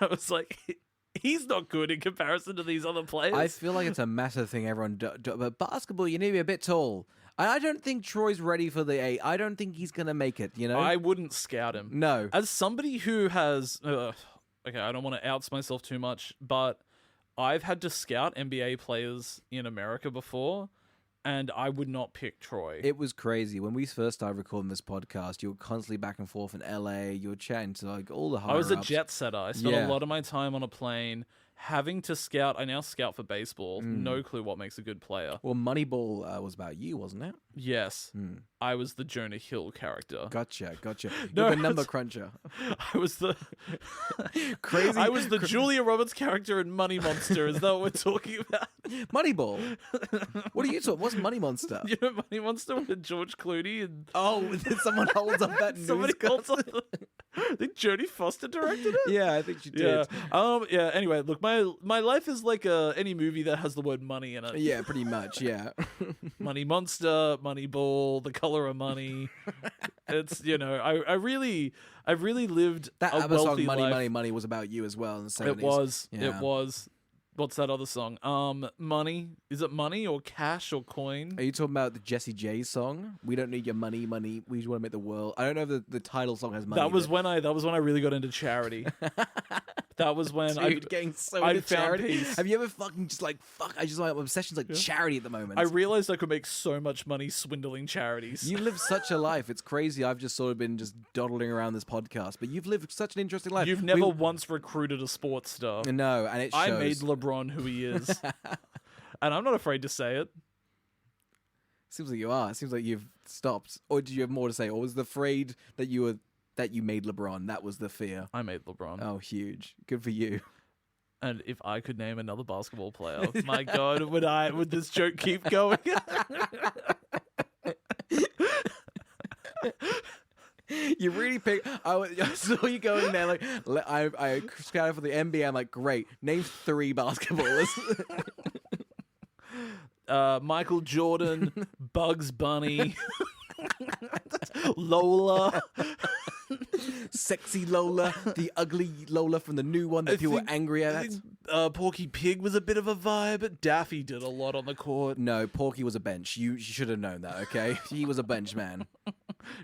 I was like, he's not good in comparison to these other players. I feel like it's a massive thing everyone but basketball, you need to be a bit tall. I don't think Troy's ready for the A. I don't think he's going to make it, you know? I wouldn't scout him. No. As somebody who has... okay, I don't want to oust myself too much, but I've had to scout NBA players in America before, and I would not pick Troy. It was crazy. When we first started recording this podcast, you were constantly back and forth in LA. You were chatting to like all the higher I was a ups. jet setter. I spent a lot of my time on a plane having to scout. I now scout for baseball. No clue what makes a good player. Well, Moneyball was about you, wasn't it? Yes. I was the Jonah Hill character. Gotcha. No, You're the number cruncher. I was the Crazy. I was the Julia Roberts character in Money Monster. Is that what we're talking about? Moneyball. What are you talking? What's Money Monster? You know Money Monster with George Clooney and Someone holds up that somebody newscast. holds up I think Jodie Foster directed it. Yeah, I think she did. Yeah. Anyway, look, my life is like any movie that has the word money in it. Yeah, pretty much. Yeah. Money Monster, Money Ball, The Color of Money. It's I really lived That a other song, wealthy Money, life. Money, Money, was about you as well in the 70s. It was. Yeah. It was. What's that other song? Money. Is it money or cash or coin? Are you talking about the Jessie J song? We don't need your money, money. We just want to make the world. I don't know if the title song has money. That was when I really got into charity. That was when getting so I into found charity. peace. Have you ever fucking just like fuck? I just like my obsession's like charity at the moment. I realized I could make so much money swindling charities. You live such a life. It's crazy. I've just sort of been just dawdling around this podcast, but you've lived such an interesting life. You've never once recruited a sports star. No, and it shows. I made LeBron who he is. And I'm not afraid to say it. Seems like you are. It seems like you've stopped. Or do you have more to say? Or was the afraid that you made LeBron? That was the fear. I made LeBron. Oh, huge. Good for you. And if I could name another basketball player, my God, would this joke keep going? You really pick. I saw you going there. Like I scouted for the NBA. I'm like, great. Name 3 basketballers. Michael Jordan, Bugs Bunny, Lola, Sexy Lola, the ugly Lola from the new one that people were angry at. I think, Porky Pig was a bit of a vibe. Daffy did a lot on the court. No, Porky was a bench. You should have known that. Okay, he was a bench man.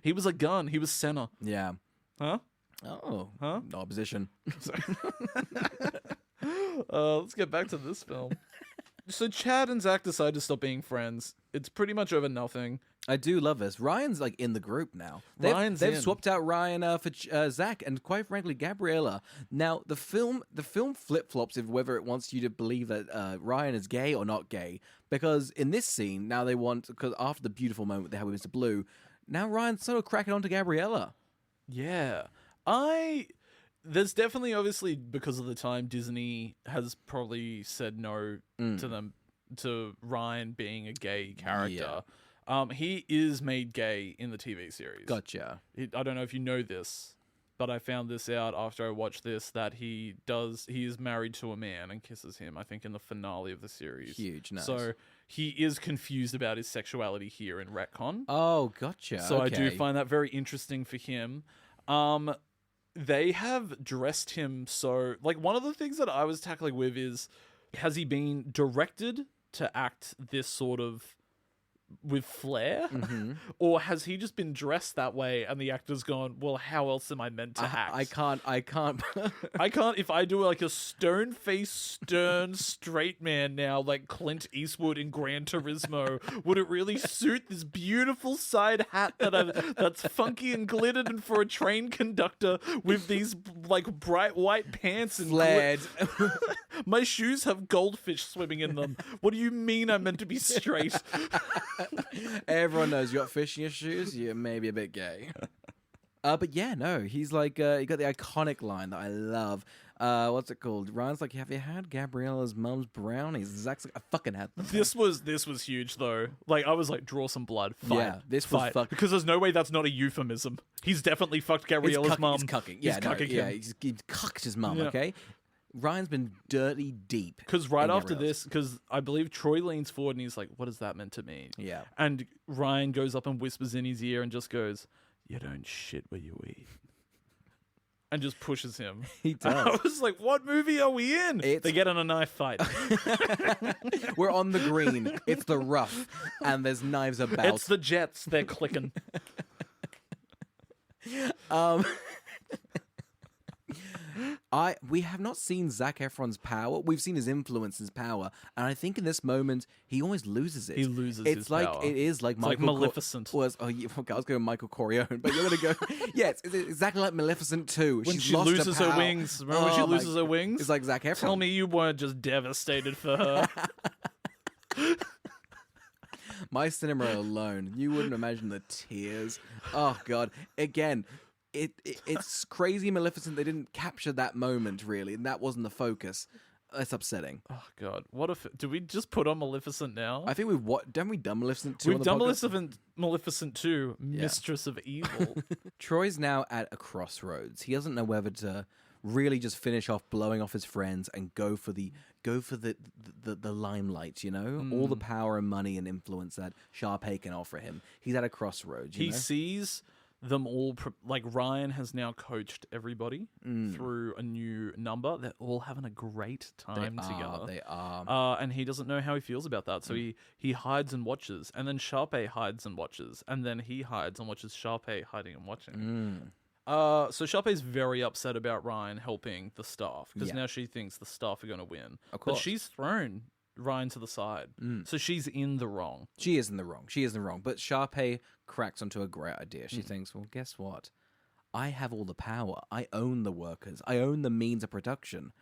He was a gun. He was center. Yeah. Huh? Oh. Huh? No opposition. Let's get back to this film. So Chad and Zach decide to stop being friends. It's pretty much over nothing. I do love this. Ryan's like in the group now. They've swapped out Ryan for Zach, and quite frankly, Gabriella. Now the film flip flops of whether it wants you to believe that Ryan is gay or not gay. Because in this scene, now because after the beautiful moment they had with Mr. Blue, now Ryan's sort of cracking on to Gabriella. Yeah, there's definitely, obviously, because of the time, Disney has probably said no to Ryan being a gay character. Yeah. He is made gay in the TV series. Gotcha. I don't know if you know this, but I found this out after I watched this, that he is married to a man and kisses him, I think, in the finale of the series. Huge, nice. So he is confused about his sexuality here in retcon. Oh, gotcha. So okay. I do find that very interesting for him. They have dressed him so... Like, one of the things that I was tackling with is, has he been directed to act this sort of... with flair? Mm-hmm. Or has he just been dressed that way and the actor's gone, well, how else am I meant to act? I can't. I can't, if I do like a stone-faced, stern, straight man now, like Clint Eastwood in Gran Turismo, would it really suit this beautiful side hat that's funky and glittered, and for a train conductor with these like bright white pants and flared? My shoes have goldfish swimming in them. What do you mean I'm meant to be straight? Everyone knows you got fish in your shoes. You're maybe a bit gay. But yeah, no, he's like, he got the iconic line that I love. What's it called? Ryan's like, have you had Gabriella's mum's brownies? Zach's like, I fucking had them. This was huge though. Like, I was like, draw some blood. Fight. Yeah, this was fuck. Because there's no way that's not a euphemism. He's definitely fucked Gabriella's mum. He's cucking. Yeah, he's cucked his mum, okay? Ryan's been dirty deep. Because right after this, because I believe Troy leans forward and he's like, what is that meant to mean? Yeah. And Ryan goes up and whispers in his ear and just goes, you don't shit where you eat. And just pushes him. He does. And I was like, what movie are we in? They get in a knife fight. We're on the green. It's the rough. And there's knives about. It's the Jets. They're clicking. We have not seen Zac Efron's power. We've seen his influence, his power, and I think in this moment he almost loses it. He loses it's his like power. It is like It's Michael like Maleficent. I was going Michael Corleone, but you're gonna go. Yeah, it's exactly like Maleficent 2. When She's she lost loses her wings. Remember when she loses her wings? It's like Zac Efron. Tell me you weren't just devastated for her. My cinema alone, you wouldn't imagine the tears. Oh God! Again, it's crazy Maleficent. They didn't capture that moment really, and that wasn't the focus. It's upsetting. Oh God! What if? Do we just put on Maleficent now? I think haven't we done Maleficent 2? We've done Maleficent 2, Mistress of Evil. Troy's now at a crossroads. He doesn't know whether to really just finish off blowing off his friends and go for the limelight, you know? All the power and money and influence that Sharpay can offer him. He's at a crossroads, you know? Sees them all, like Ryan has now coached everybody through a new number. They're all having a great time together. They are. And he doesn't know how he feels about that. So he hides and watches. And then Sharpay hides and watches. And then he hides and watches Sharpay hiding and watching. So Sharpay's very upset about Ryan helping the staff because now she thinks the staff are going to win. Of course. But she's thrown Ryan to the side. So she's in the wrong. She is in the wrong. But Sharpay cracks onto a great idea. She thinks, well, guess what? I have all the power. I own the workers. I own the means of production.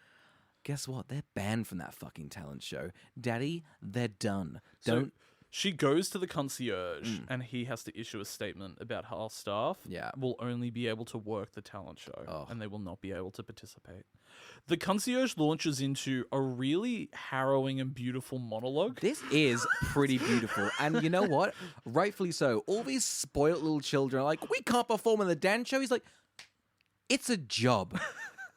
Guess what? They're banned from that fucking talent show. Daddy, they're done. She goes to the concierge and he has to issue a statement about how staff will only be able to work the talent show and they will not be able to participate. The concierge launches into a really harrowing and beautiful monologue. This is pretty beautiful. And you know what? Rightfully so. All these spoiled little children are like, we can't perform in the dance show. He's like, it's a job.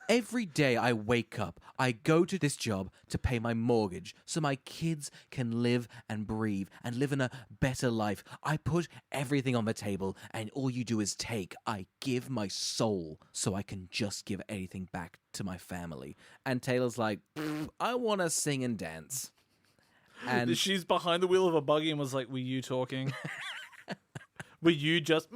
Every day I wake up, I go to this job to pay my mortgage so my kids can live and breathe and live in a better life. I put everything on the table and all you do is take. I give my soul so I can just give anything back to my family. And Taylor's like, I want to sing and dance. And she's behind the wheel of a buggy and was like, were you talking? Were you just...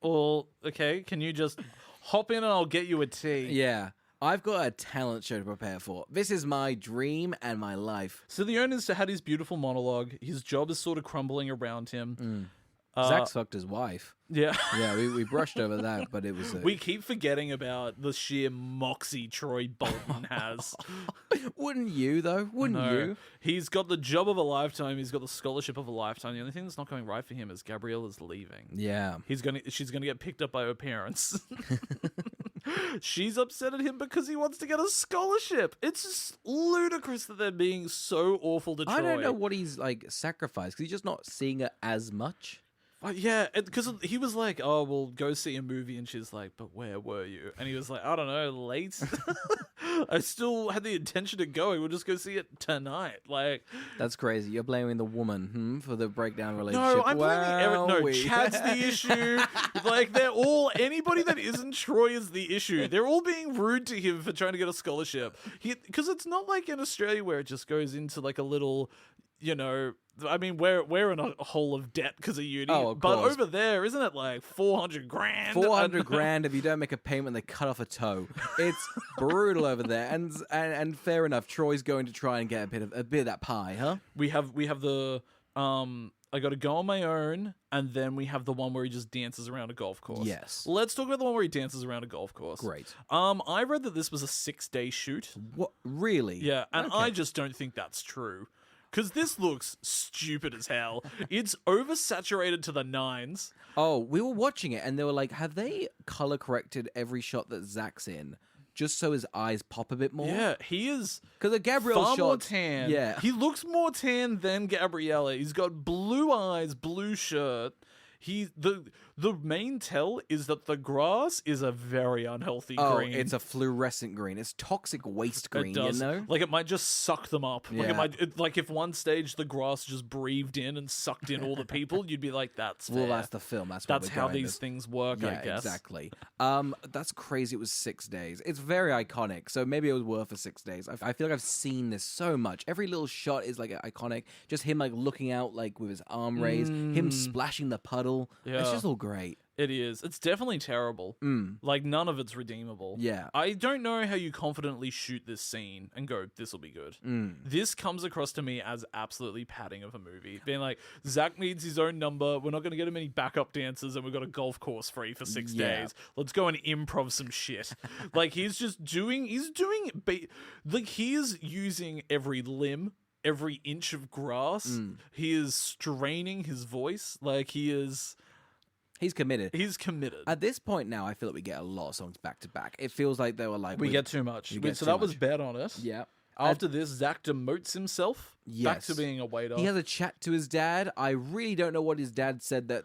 Or, okay, can you just... hop in and I'll get you a tea. Yeah. I've got a talent show to prepare for. This is my dream and my life. So the owner's had his beautiful monologue. His job is sort of crumbling around him. Zach's fucked his wife. Yeah. Yeah, we brushed over that, but it was... We keep forgetting about the sheer moxie Troy Bolton has. Wouldn't you, though? Wouldn't you? He's got the job of a lifetime. He's got the scholarship of a lifetime. The only thing that's not going right for him is Gabriella's leaving. Yeah. She's gonna get picked up by her parents. She's upset at him because he wants to get a scholarship. It's just ludicrous that they're being so awful to Troy. I don't know what he's, like, sacrificed, because he's just not seeing it as much. Yeah, because he was like, oh, we'll go see a movie. And she's like, but where were you? And he was like, I don't know, late. I still had the intention of going. We'll just go see it tonight. Like, that's crazy. You're blaming the woman for the breakdown relationship. No, I'm blaming No, Chad's the issue. Like, anybody that isn't Troy is the issue. They're all being rude to him for trying to get a scholarship. Because it's not like in Australia where it just goes into like a little... You know, I mean, we're in a hole of debt because of uni. Oh, of but course. over there, isn't it like 400 grand? 400 grand if you don't make a payment, they cut off a toe. It's brutal over there, and fair enough. Troy's going to try and get a bit of that pie, huh? We have the I got to go on my own, and then we have the one where he just dances around a golf course. Yes. Let's talk about the one where he dances around a golf course. Great. I read that this was a 6-day shoot. What? Really? Yeah, and Okay. I just don't think that's true. Because this looks stupid as hell. It's oversaturated to the nines. Oh, we were watching it, and they were like, have they color corrected every shot that Zach's in? Just so his eyes pop a bit more? Yeah, he is because the Gabrielle far shot, more tan. Yeah. He looks more tan than Gabriella. He's got blue eyes, blue shirt. The main tell is that the grass is a very unhealthy green. It's a fluorescent green. It's toxic waste green, it does. You know? Like, it might just suck them up. Yeah. Like if one stage the grass just breathed in and sucked in all the people, you'd be like, that's fair. Well, that's the film. That's how these things work, I guess. Exactly. That's crazy. It was 6 days. It's very iconic, so maybe it was worth the 6 days. I feel like I've seen this so much. Every little shot is, like, iconic. Just him, like, looking out, like, with his arm raised. Him splashing the puddle. Yeah. It's just all great. It is. It's definitely terrible. Like, none of it's redeemable. Yeah. I don't know how you confidently shoot this scene and go, this will be good. This comes across to me as absolutely padding of a movie. Being like, Zach needs his own number. We're not going to get him any backup dancers, and we've got a golf course free for 6 days. Let's go and improv some shit. Like, he is using every limb, every inch of grass. He is straining his voice. Like, he's committed. He's committed. At this point now, I feel like we get a lot of songs back to back. It feels like they were like... We get too much. So that was Bet on It. Yeah. After this, Zach demotes himself back to being a waiter. He has a chat to his dad. I really don't know what his dad said that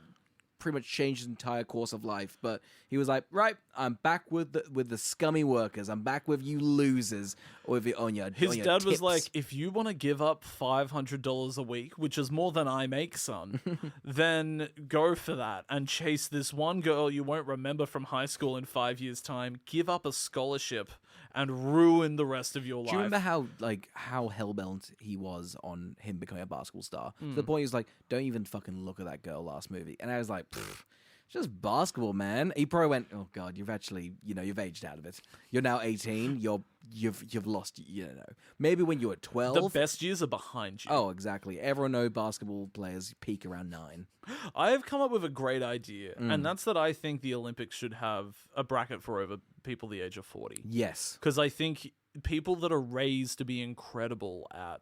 pretty much changed his entire course of life, but he was like, right, I'm back with the scummy workers. I'm back with you losers. Or if on your His on your dad was tips. like, if you want to give up $500 a week, which is more than I make, son, then go for that and chase this one girl you won't remember from high school in 5 years' time. Give up a scholarship and ruin the rest of your life. Do you remember how hellbent he was on him becoming a basketball star? To the point he was like, don't even fucking look at that girl last movie. And I was like, it's just basketball, man. He probably went, oh God, you've actually, you've aged out of it. You're now 18. You've lost, maybe when you were 12. The best years are behind you. Oh, exactly. Everyone knows basketball players peak around 9. I have come up with a great idea, and that's that I think the Olympics should have a bracket for over people the age of 40. Yes. Because I think people that are raised to be incredible at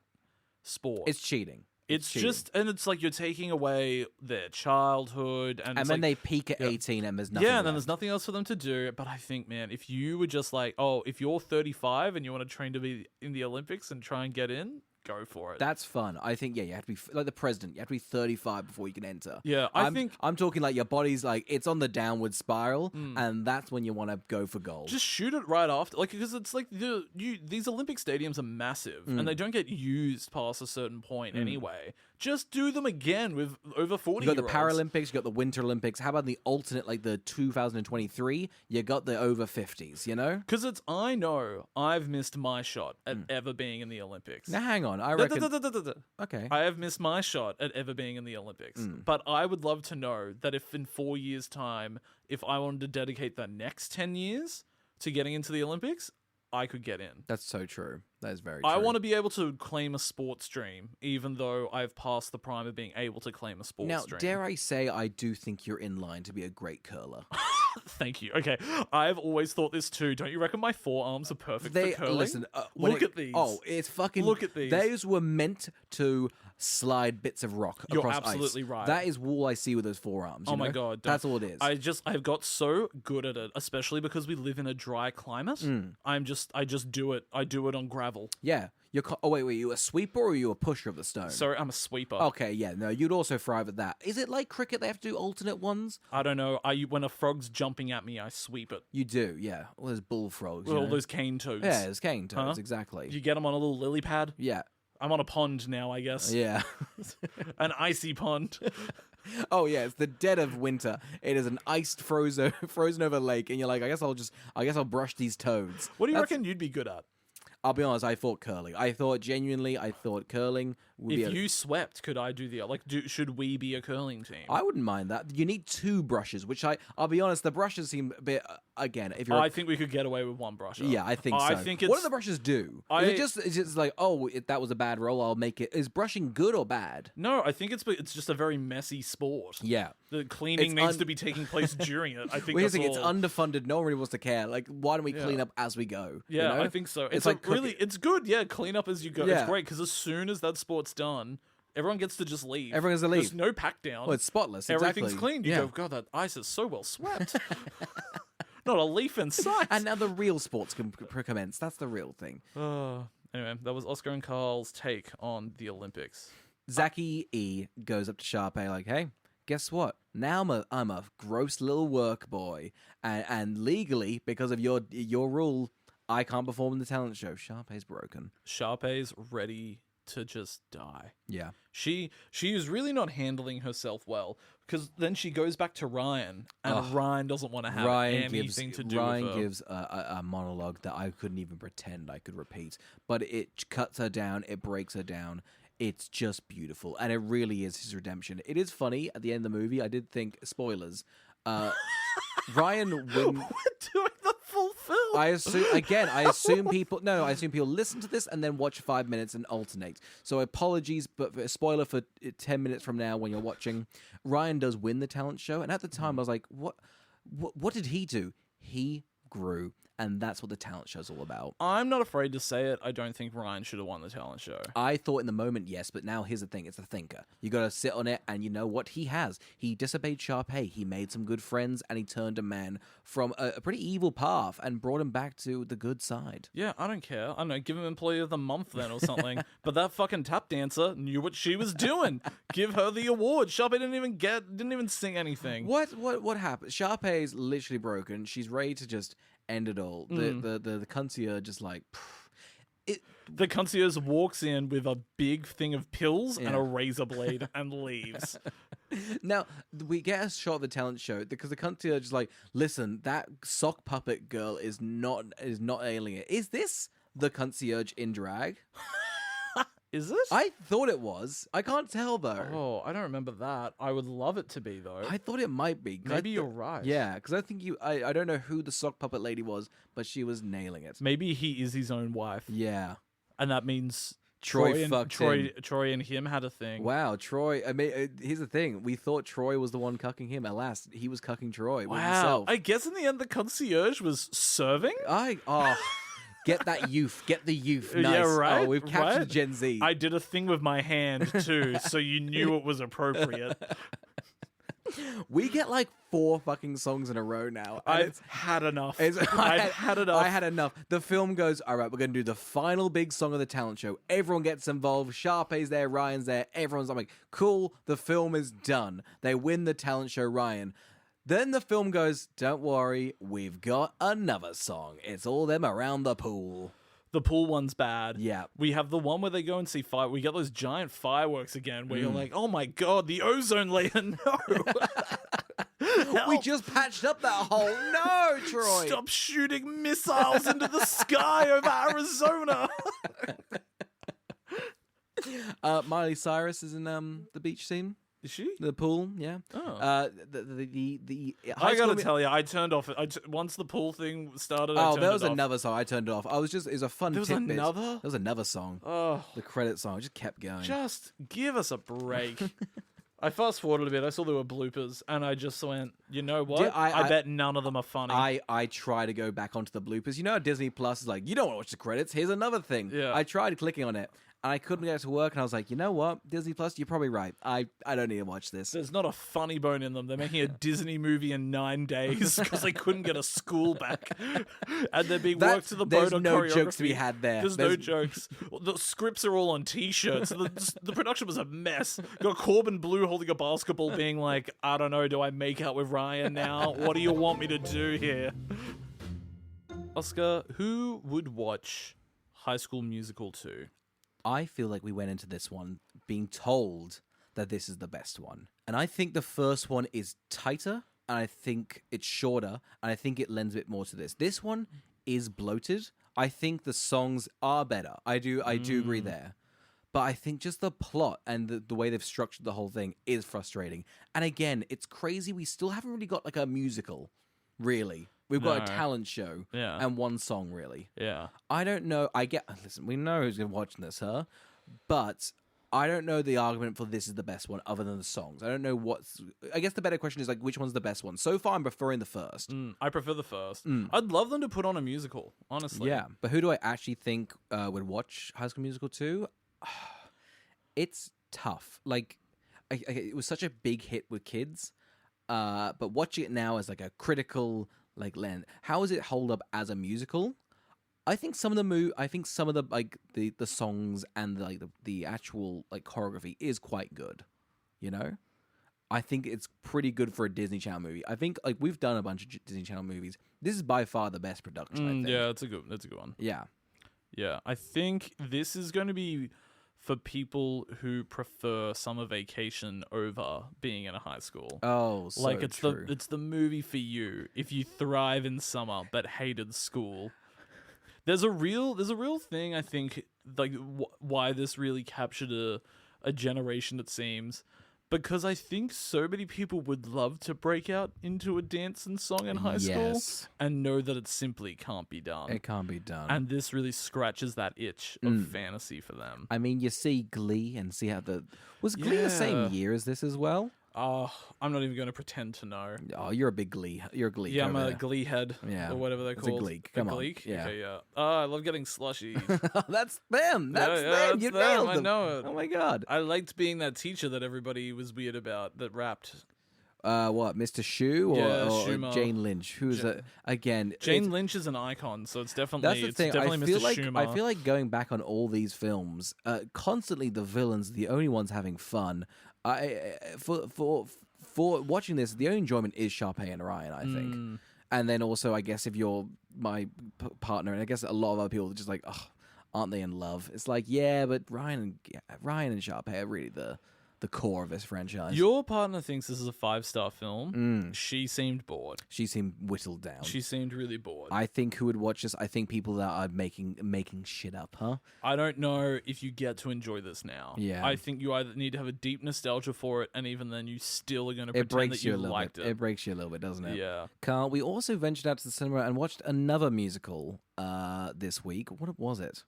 sport... It's cheating. It's just, and it's like you're taking away their childhood. And then they peak at 18 and there's nothing and then left. there's nothing else for them to do. But I think, man, if you were just like, if you're 35 and you want to train to be in the Olympics and try and get in, go for it. That's fun. I think, you have to be like the president. You have to be 35 before you can enter. Yeah, I'm talking like your body's like, it's on the downward spiral, and that's when you want to go for gold. Just shoot it right after. Like, because it's like, these Olympic stadiums are massive, and they don't get used past a certain point anyway. Just do them again with over 40 You got the Paralympics, you got the Winter Olympics. How about the alternate, like the 2023? You got the over 50s, Because I know I've missed my shot at ever being in the Olympics. Now, hang on. I reckon... Okay. I have missed my shot at ever being in the Olympics. But I would love to know that if in 4 years' time, if I wanted to dedicate the next 10 years to getting into the Olympics, I could get in. That's so true. That is very true. I want to be able to claim a sports dream, even though I've passed the prime of being able to claim a sports dream. Now, dare I say, I do think you're in line to be a great curler. Thank you. Okay, I've always thought this too. Don't you reckon my forearms are perfect for curling? Listen, look at these. Oh, it's fucking... Look at these. Those were meant to slide bits of rock across ice. You're absolutely right. That is all I see with those forearms. Oh my God. That's all it is. I've got so good at it, especially because we live in a dry climate. I just do it. I do it on gravel. Yeah. Wait, were you a sweeper or were you a pusher of the stone? Sorry, I'm a sweeper. Okay, yeah, no, you'd also thrive at that. Is it like cricket, they have to do alternate ones? I don't know. When a frog's jumping at me, I sweep it. You do, yeah. Well, there's bullfrogs. All those cane toads. Yeah, there's cane toads, exactly. You get them on a little lily pad? Yeah. I'm on a pond now, I guess. Yeah. An icy pond. Oh yeah, it's the dead of winter. It is an iced, frozen over lake, and you're like, I guess I'll brush these toads. What do you reckon you'd be good at? I'll be honest, I thought curling. I thought curling would be... If you swept, could I do should we be a curling team? I wouldn't mind that. You need 2 brushes, which I'll be honest, the brushes seem a bit... Again, if you're... I think we could get away with 1 brush. Yeah, I think so. I think what do the brushes do? Is it just like, that was a bad roll, I'll make it... Is brushing good or bad? No, I think it's just a very messy sport. Yeah. The cleaning needs to be taking place during it. I think it's underfunded. No one really wants to care. Like, why don't we clean up as we go? Yeah, I think so. It's like really... It's good, yeah. Clean up as you go. Yeah. It's great, because as soon as that sport's done... Everyone gets to just leave. Everyone has to leave. There's no pack down. Oh, it's spotless. Everything's clean. You go, God, that ice is so well swept. Not a leaf in sight. And now the real sports can commence. That's the real thing. Anyway, that was Oscar and Carl's take on the Olympics. Zachy E goes up to Sharpay like, hey, guess what? Now I'm a gross little work boy. And legally, because of your rule, I can't perform in the talent show. Sharpay's broken. Sharpay's ready to just die. Yeah. She is really not handling herself well, because then she goes back to Ryan, and Ryan doesn't want to have anything to do with her. Ryan gives a monologue that I couldn't even pretend I could repeat, but it cuts her down, it breaks her down. It's just beautiful, and it really is his redemption. It is funny, at the end of the movie, I did think, spoilers, Ryan win. We're doing the full film. I assume people listen to this and then watch 5 minutes and alternate. So apologies, but a spoiler for 10 minutes from now when you're watching, Ryan does win the talent show, and at the time I was like, what did he do? He grew, and that's what the talent show's all about. I'm not afraid to say it. I don't think Ryan should have won the talent show. I thought in the moment, yes, but now here's the thing. It's a thinker. You got to sit on it, and you know what he has. He disobeyed Sharpay. He made some good friends, and he turned a man from a pretty evil path and brought him back to the good side. Yeah, I don't care. I don't know, give him Employee of the Month then or something. But that fucking tap dancer knew what she was doing. Give her the award. Sharpay didn't even sing anything. What happened? Sharpay's literally broken. She's ready to just end it all. The concierge just like... The concierge walks in with a big thing of pills and a razor blade and leaves. Now, we get a shot of the talent show because the concierge is like, listen, that sock puppet girl is not ailing it. Is this the concierge in drag? Is it? I thought it was. I can't tell, though. Oh, I don't remember that. I would love it to be, though. I thought it might be. Maybe you're right. Yeah, because I think I don't know who the sock puppet lady was, but she was nailing it. Maybe he is his own wife. Yeah. And that means Troy and him had a thing. Wow, Troy. I mean, here's the thing. We thought Troy was the one cucking him. Alas, he was cucking Troy with himself. I guess in the end, the concierge was serving? Get that youth. Get the youth. Nice. Yeah, right. Oh, we've captured right? Gen Z. I did a thing with my hand, too, so you knew it was appropriate. We get like 4 fucking songs in a row now. I've had enough. I had enough. The film goes, all right, we're going to do the final big song of the talent show. Everyone gets involved. Sharpay's there. Ryan's there. I'm like, cool. The film is done. They win the talent show, Ryan. Then the film goes, don't worry, we've got another song. It's all them around the pool. The pool one's bad. Yeah. We have the one where they go and see fire. We get those giant fireworks again where you're like, oh my God, the ozone layer, no. We just patched up that hole. No, Troy. Stop shooting missiles into the sky over Arizona. Miley Cyrus is in the beach scene. Is she? The pool, yeah. Oh. I gotta tell you, I turned off. Once the pool thing started. There was another song. I turned it off. It was a fun. There was tidbit. another. There was another song. Oh, the credit song. It just kept going. Just give us a break. I fast forwarded a bit. I saw there were bloopers, and I just went, you know what? I bet none of them are funny. I try to go back onto the bloopers. You know, Disney Plus is like, you don't want to watch the credits. Here's another thing. Yeah. I tried clicking on it, and I couldn't get it to work. And I was like, you know what, Disney Plus, you're probably right. I don't need to watch this. There's not a funny bone in them. They're making a Disney movie in 9 days because they couldn't get a school back, and they're being worked to the bone on choreography. There's no jokes to be had there. There's no jokes. The scripts are all on T-shirts. The production was a mess. Got Corbin Blue holding a basketball, being like, I don't know, do I make out with Ryan now? What do you want me to do here? Oscar, who would watch High School Musical 2? I feel like we went into this one being told that this is the best one. And I think the first one is tighter, and I think it's shorter, and I think it lends a bit more to this. This one is bloated. I think the songs are better. I do agree there. But I think just the plot and the way they've structured the whole thing is frustrating. And again, it's crazy. We still haven't really got like a musical, really. We've got a talent show and one song, really. Yeah. I don't know. Listen, we know who's watching this, huh? But I don't know the argument for this is the best one other than the songs. I don't know I guess the better question is, like, which one's the best one? So far, I'm preferring the first. I prefer the first. I'd love them to put on a musical, honestly. Yeah. But who do I actually think would watch High School Musical 2? It's tough. Like, it was such a big hit with kids. But watching it now as like a critical lens, how does it hold up as a musical? I think some of the like the songs and the actual like choreography is quite good. You know, I think it's pretty good for a Disney Channel movie. I think like we've done a bunch of Disney Channel movies. This is by far the best production. I think. Yeah, that's a good one. Yeah. I think this is going to be for people who prefer summer vacation over being in a high school. Oh, so like it's true. it's the movie for you if you thrive in summer but hated school. There's a real thing, I think, like why this really captured a generation, it seems, Because I think so many people would love to break out into a dance and song in high school and know that it simply can't be done. It can't be done. And this really scratches that itch of fantasy for them. I mean, you see Glee and see how was Glee the same year as this as well? Oh, I'm not even going to pretend to know. Oh, you're a big Glee. You're a Glee. Yeah, I'm a Glee head. Yeah. Or whatever they're called. It's a Gleek. Come on. Gleek? Yeah. Okay, yeah. Oh, I love getting slushy. That's them. That's them. That's You them. nailed them. I know it. Oh my god. I liked being that teacher that everybody was weird about that rapped. What, Mr. Shu or Schumer. Jane Lynch? Who's again? Jane Lynch is an icon, so it's definitely That's the thing. definitely I feel Mr. like Schumer. I feel like going back on all these films, constantly the villains, the only ones having fun. For watching this, the only enjoyment is Sharpay and Ryan, I think. And then also, I guess if you're my partner, and I guess a lot of other people are just like, oh, aren't they in love? It's like, yeah, but Ryan and Sharpay are really the core of this franchise. Your partner thinks this is a 5-star film. She seemed bored. She seemed whittled down. She seemed really bored. I think who would watch this? I think people that are making shit up, huh? I don't know if you get to enjoy this now. Yeah. I think you either need to have a deep nostalgia for it, and even then, you still are going to pretend that you liked it. It breaks you a little bit, doesn't it? Yeah. Carl, we also ventured out to the cinema and watched another musical this week. What was it?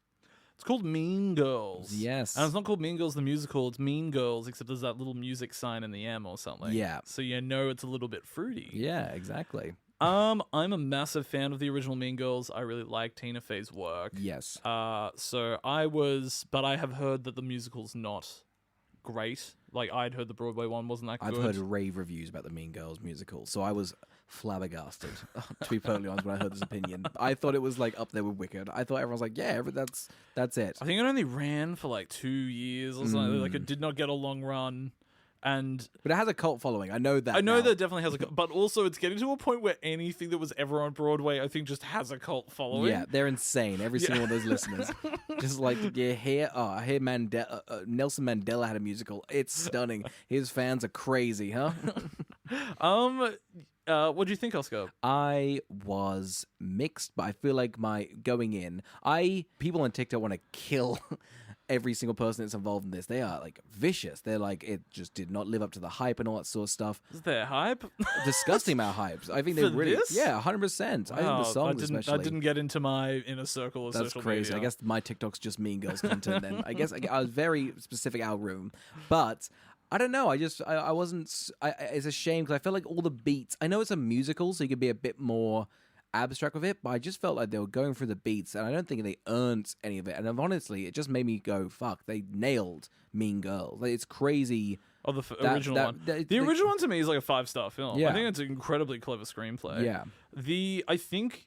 It's called Mean Girls. Yes. And it's not called Mean Girls the musical, it's Mean Girls, except there's that little music sign in the M or something. Yeah. So you know it's a little bit fruity. Yeah, exactly. I'm a massive fan of the original Mean Girls. I really like Tina Fey's work. Yes. So but I have heard that the musical's not great. Like, I'd heard the Broadway one wasn't that good. I've heard rave reviews about the Mean Girls musical, so I was flabbergasted, to be perfectly honest, when I heard this opinion. I thought it was, like, up there with Wicked. I thought everyone was like, yeah, that's it. I think it only ran for, like, 2 years or something. Like, it did not get a long run. But it has a cult following. I know that. I know that it definitely has a cult. But also, it's getting to a point where anything that was ever on Broadway, I think, just has a cult following. Yeah, they're insane. Every single one of those listeners. Just like, I hear Nelson Mandela had a musical. It's stunning. His fans are crazy, huh? What do you think, Oscar? I was mixed, but I feel like people on TikTok want to kill every single person that's involved in this. They are like vicious. They're like, it just did not live up to the hype and all that sort of stuff. Is there hype? Disgusting amount of hype. I think they really, this? yeah, 100%. Wow, I think the songs especially. That didn't get into my inner circle of That's social crazy. media. I guess my TikTok's just Mean Girls content. Then I guess I was very specific algorithm, but I don't know. I wasn't. It's a shame because I felt like all the beats. I know it's a musical, so you could be a bit more abstract with it, but I just felt like they were going through the beats, and I don't think they earned any of it. And honestly, it just made me go, "Fuck!" They nailed Mean Girls. Like, it's crazy. Oh, the original one. The original one to me is like a 5-star film. Yeah. I think it's an incredibly clever screenplay. Yeah. I think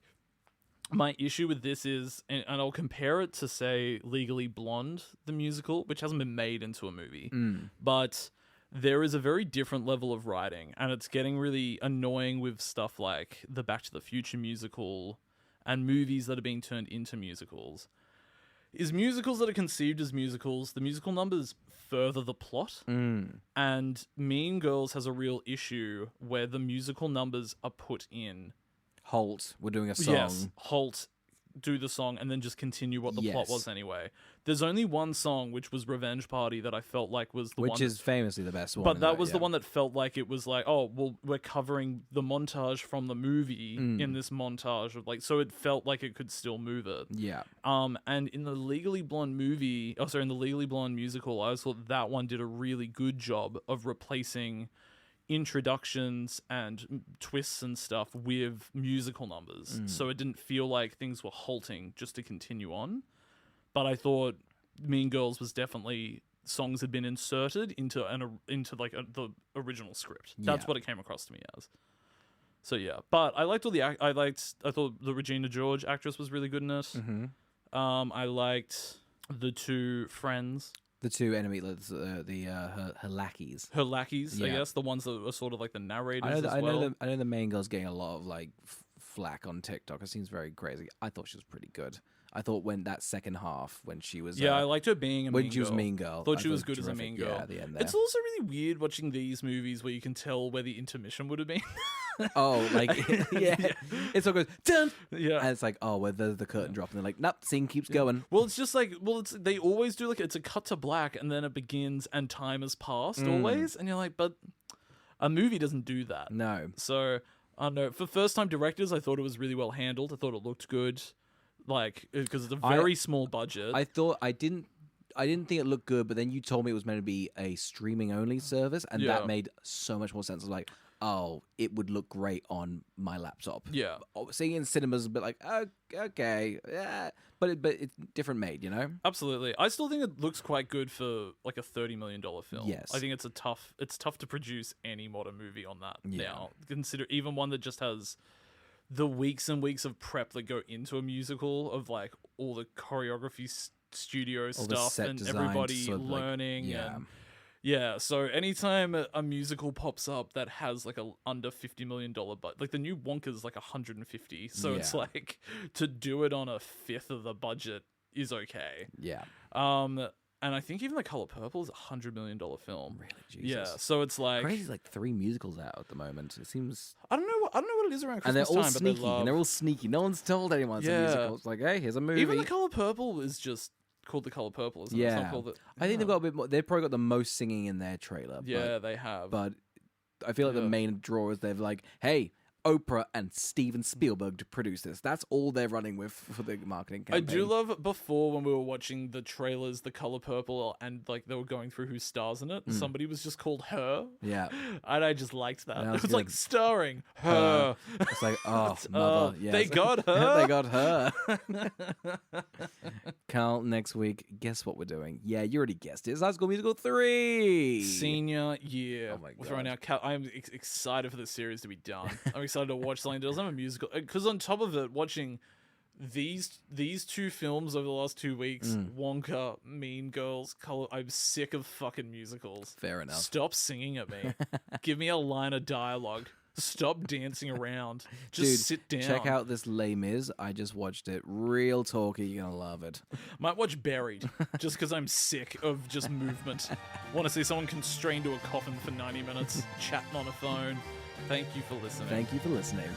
my issue with this is, and I'll compare it to, say, Legally Blonde, the musical, which hasn't been made into a movie, but there is a very different level of writing, and it's getting really annoying with stuff like the Back to the Future musical and movies that are being turned into musicals. Is musicals that are conceived as musicals, the musical numbers further the plot, and Mean Girls has a real issue where the musical numbers are put in. Halt, we're doing a song. Yes, halt, do the song, and then just continue what the plot was anyway. There's only one song, which was Revenge Party, that I felt like was the one. Which is famously the best one. But that was the one that felt like it was like, oh, well, we're covering the montage from the movie in this montage of, like, so it felt like it could still move it. Yeah. And in the Legally Blonde in the Legally Blonde musical, I always thought that one did a really good job of replacing introductions and twists and stuff with musical numbers, so it didn't feel like things were halting just to continue on. But I thought Mean Girls was definitely songs had been inserted into the original script. That's what it came across to me as. So yeah, but I liked I thought the Regina George actress was really good in it. I liked the two friends. The two enemy, her lackeys. Her lackeys, I guess, the ones that are sort of like the narrators I know the main girl's getting a lot of like flack on TikTok. It seems very crazy. I thought she was pretty good. I thought when that second half, when she was I liked her being a mean girl. When she was Mean Girl, Thought she was good as a mean girl. Yeah, at the end there. It's also really weird watching these movies where you can tell where the intermission would have been. Oh, like, yeah. It's all goes, dun! Yeah. And it's like, oh, well, there's the curtain drop. And they're like, nope, scene keeps going. Well, it's just like, they always do like, it's a cut to black and then it begins and time has passed always. And you're like, but a movie doesn't do that. No. So, I don't know. For first time directors, I thought it was really well handled. I thought it looked good. Like, because it's a very small budget. I didn't think it looked good, but then you told me it was meant to be a streaming only service, and that made so much more sense. I was like, oh, it would look great on my laptop. Yeah. Seeing it in cinemas is a bit like, okay, yeah, but it's different made, you know? Absolutely. I still think it looks quite good for like a $30 million film. Yes. I think it's tough to produce any modern movie on that now. Consider even one that just has the weeks and weeks of prep that go into a musical of like all the choreography studio all stuff and everybody learning and so anytime a musical pops up that has like a under $50 million budget, like the new Wonka's like 150, so it's like to do it on a fifth of the budget is okay. And I think even The Color Purple is a $100 million film. Really? Jesus. Yeah, so it's like Crazy's like 3 musicals out at the moment. It seems I don't know what it is around and Christmas they're all time, sneaky. but they love... And they're all sneaky. No one's told anyone it's a musical. It's like, hey, here's a movie. Even The Color Purple is just called The Color Purple, isn't it? It's not called I think they've got a bit more. They've probably got the most singing in their trailer. Yeah, they have. But I feel like the main draw is they've like, hey, Oprah and Steven Spielberg to produce this. That's all they're running with for the marketing campaign. I do love before when we were watching the trailers, The Color Purple, and like they were going through who stars in it. Somebody was just called Her. Yeah, and I just liked that. It was good. like starring Her. It's like, oh, mother. Yes. They got her. They got her. Carl, next week, guess what we're doing? Yeah, you already guessed it. It's High School Musical 3. Senior year. Oh my God. We're throwing out. I'm excited for the series to be done. I'm excited to watch something that doesn't have a musical. Because on top of it, watching these 2 films over the last 2 weeks, Wonka, Mean Girls, Color. I'm sick of fucking musicals. Fair enough. Stop singing at me. Give me a line of dialogue. Stop dancing around. Just sit down. Check out this Les Mis. I just watched it. Real talky. You're going to love it. Might watch Buried, just because I'm sick of just movement. Want to see someone constrained to a coffin for 90 minutes, chatting on a phone. Thank you for listening. Thank you for listening.